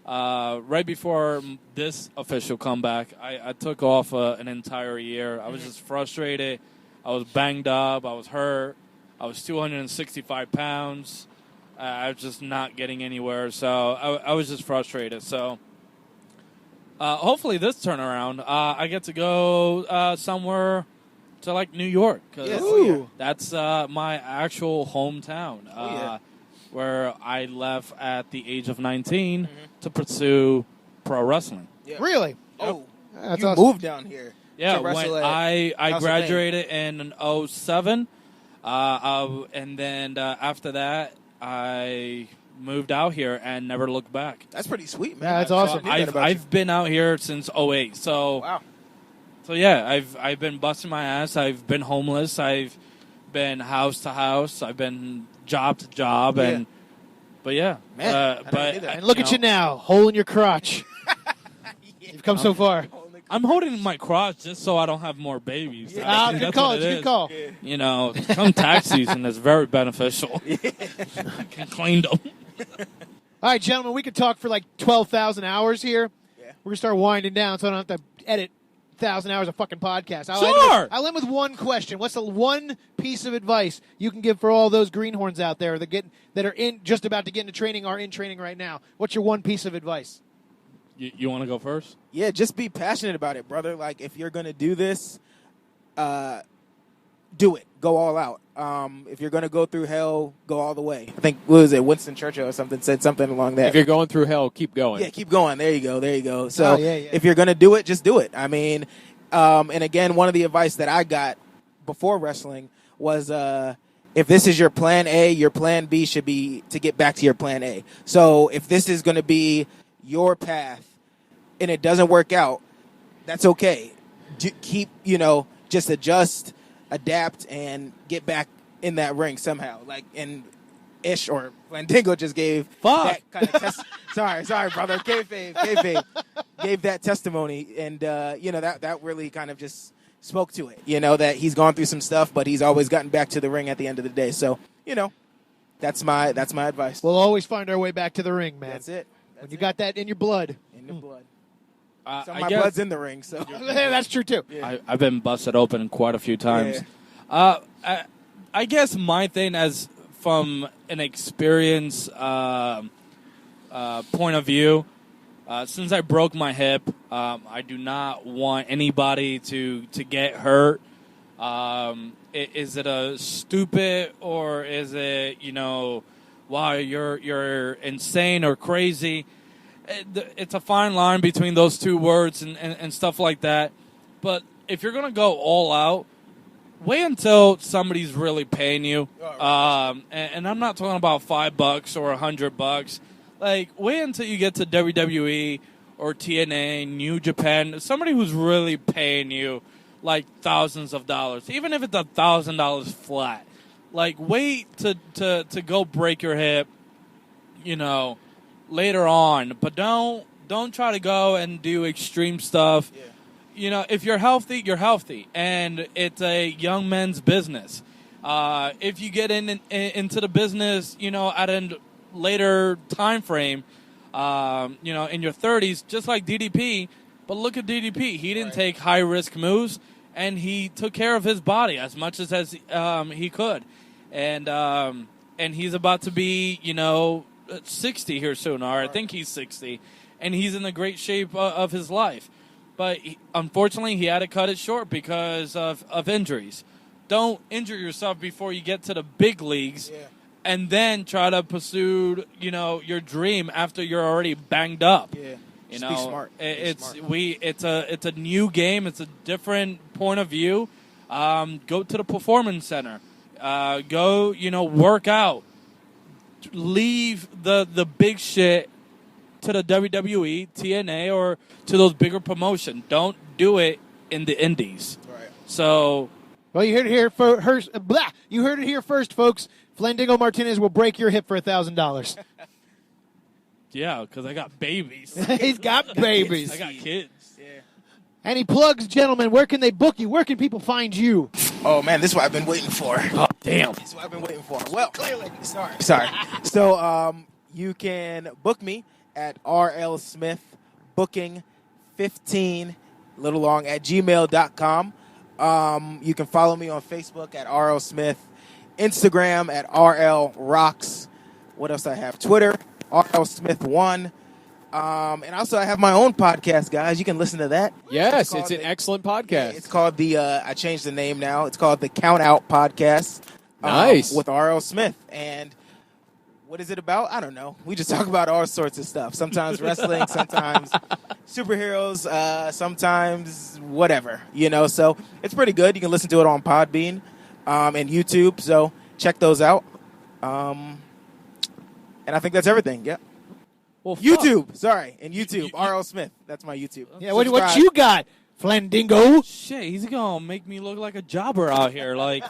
right before this official comeback, I took off an entire year. I was just frustrated. I was banged up. I was hurt. I was 265 pounds. I was just not getting anywhere. So I was just frustrated. So hopefully this turnaround, I get to go somewhere to like New York. 'Cause that's my actual hometown. Where I left at the age of 19 to pursue pro wrestling. Yeah. Really? Oh, That's you awesome. moved down here. Yeah, to wrestle when at I House of graduated in 07, and then after that, I moved out here and never looked back. That's pretty sweet, man. Yeah, that's I awesome. knew that about you. I've been out here since 08. So Wow. So yeah, I've been busting my ass. I've been homeless. I've been house to house. I've been job to job, Yeah. but yeah, Man, I didn't but do that. And look at you now, hole in your crotch. You've come so far. I'm holding my crotch just so I don't have more babies. I Ah, think good that's call. what It's it a good is. call. Come tax season is very beneficial. I can clean them. All right, gentlemen, we could talk for like 12,000 hours here. Yeah. We're going to start winding down so I don't have to edit 1,000 hours of fucking podcast. Sure. I'll end with one question. What's the one piece of advice you can give for all those greenhorns out there that are just about to get into training or in training right now? What's your one piece of advice? You want to go first? Yeah, just be passionate about it, brother. Like, if you're going to do this, do it. Go all out. If you're going to go through hell, go all the way. I think, what was it, Winston Churchill or something said something along that. If you're going through hell, keep going. Yeah, keep going. There you go. So yeah. if you're going to do it, just do it. I mean, and again, one of the advice that I got before wrestling was if this is your plan A, your plan B should be to get back to your plan A. So if this is going to be your path and it doesn't work out, that's okay. Keep, just adjust, adapt, and get back in that ring somehow. Like, and Ish or Flandingo just gave that kind of sorry, brother. Kayfabe gave that testimony, and that really kind of just spoke to it. That he's gone through some stuff, but he's always gotten back to the ring at the end of the day. So, that's my advice. We'll always find our way back to the ring, man. That's it. When you got that in your blood. In the blood. So I my guess- blood's in the ring, so That's true, too. Yeah. I've been busted open quite a few times. I guess my thing, as from an experience point of view, since I broke my hip, I do not want anybody to get hurt. Is it a stupid, or is it, wow, you're insane or crazy? It's a fine line between those two words and stuff like that. But if you're going to go all out, wait until somebody's really paying you. And I'm not talking about $5 or $100. Like, wait until you get to WWE or TNA, New Japan, somebody who's really paying you like thousands of dollars, even if it's $1,000 flat. Like, wait to go break your hip, later on, but don't try to go and do extreme stuff. If you're healthy, you're healthy, and it's a young men's business. If you get into the business, at a later time frame, in your 30s, just like DDP. But look at DDP; he didn't take high risk moves, and he took care of his body as much as he could, and he's about to be 60 here soon, or I think he's 60, and he's in the great shape of his life. But unfortunately, he had to cut it short because of injuries. Don't injure yourself before you get to the big leagues, and then try to pursue your dream after you're already banged up. Yeah, be smart. It's a new game. It's a different point of view. Go to the performance center. Go work out. Leave the big shit to the WWE, TNA, or to those bigger promotions. Don't do it in the indies. Right. So, Well, you heard it here first. You heard it here first, folks. Flandingo Martinez will break your hip for $1,000. yeah, because I got babies. He's got babies. I got kids. Yeah. And he plugs, gentlemen, where can they book you? Where can people find you? Oh man, this is what I've been waiting for. Oh, damn. This is what I've been waiting for. Well, clearly, sorry. So, you can book me at RL Smith Booking 15 little long at gmail.com. You can follow me on Facebook at RL Smith, Instagram at RL Rocks. What else I have? Twitter, RL Smith 1. And also I have my own podcast, guys. You can listen to that. Yes, it's an excellent podcast. It's called I changed the name now. It's called the Count Out Podcast. Nice. With RL Smith. And what is it about? I don't know. We just talk about all sorts of stuff. Sometimes wrestling, sometimes superheroes, sometimes whatever, So it's pretty good. You can listen to it on Podbean and YouTube. So check those out. And I think that's everything. Yeah. Well, fuck. YouTube. Sorry. And YouTube. RL Smith. That's my YouTube. Yeah, what Subscribe. you got, Flandingo? Shit, he's going to make me look like a jobber out here. Like,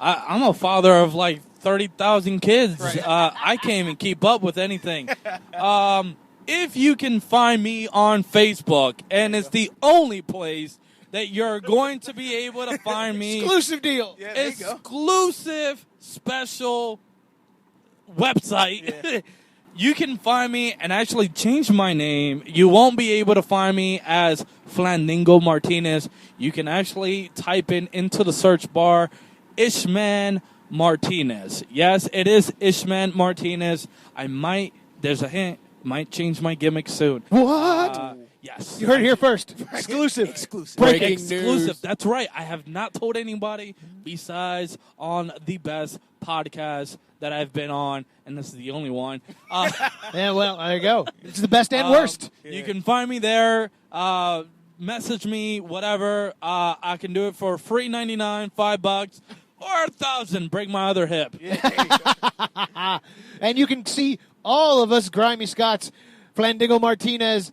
I'm a father of, 30,000 kids. I can't even keep up with anything. If you can find me on Facebook, and it's the only place that you're going to be able to find me. Exclusive deal. Yeah, there you go. Exclusive, special website. Yeah. You can find me and actually change my name. You won't be able to find me as Flandingo Martinez. You can actually type into the search bar Ishman Martinez. Yes, it is Ishman Martinez. There's a hint, Might change my gimmick soon. What? Yes. You heard it here first. Exclusive. Breaking Exclusive. news. That's right. I have not told anybody besides on the best podcast that I've been on, and this is the only one. Yeah, well, there you go. It's the best and worst. You can find me there. Message me, whatever. I can do it for free $99, $5, or $1,000. Break my other hip. And you can see all of us, Grimy Scotts, Flandingo Martinez,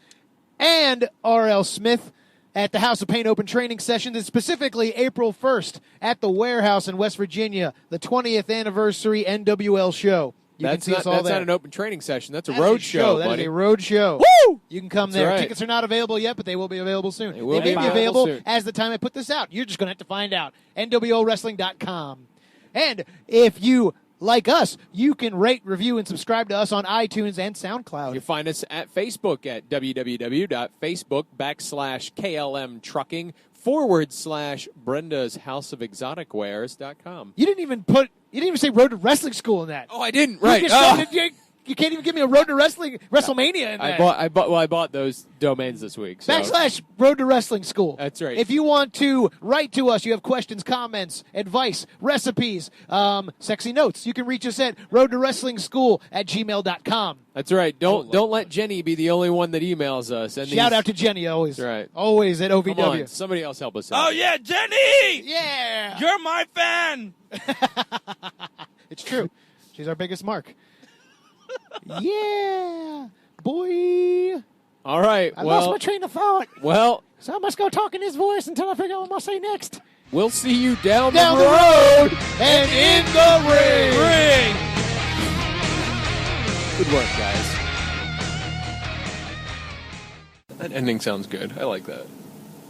and R.L. Smith at the House of Pain Open Training Sessions, and specifically April 1st at the Warehouse in West Virginia, the 20th anniversary NWL show. You can see us all that's there. not an open training session. That's a That road is a show, That buddy. is a road show. Woo! You can come That's there. right. Tickets are not available yet, but they will be available soon. They will may be be available available soon. as the time I put this out. You're just going to have to find out. NWOWrestling.com. And if you like us, you can rate, review, and subscribe to us on iTunes and SoundCloud. You find us at Facebook at www.facebook.com/KLM Trucking/Brenda's House of Exotic Wares.com. You didn't even say Road to Wrestling School in that. Oh, I didn't. You Right. just Oh. said you can't even give me a Road to WrestleMania in that. I bought those domains this week. So. / Road to Wrestling School. That's right. If you want to write to us, you have questions, comments, advice, recipes, sexy notes, you can reach us at roadtowrestlingschool@gmail.com. That's right. Don't let Jenny be the only one that emails us. And Shout out to Jenny always. That's right. Always at OVW. Come on, somebody else help us out. Oh, yeah, Jenny! Yeah. You're my fan! It's true. She's our biggest mark. Yeah. Boy. All right. I lost my train of thought. Well, So I must go talk in his voice until I figure out what I'm going to say next. we'll see you down Down the the road. road and in the ring. Good work, guys. That ending sounds good. I like that.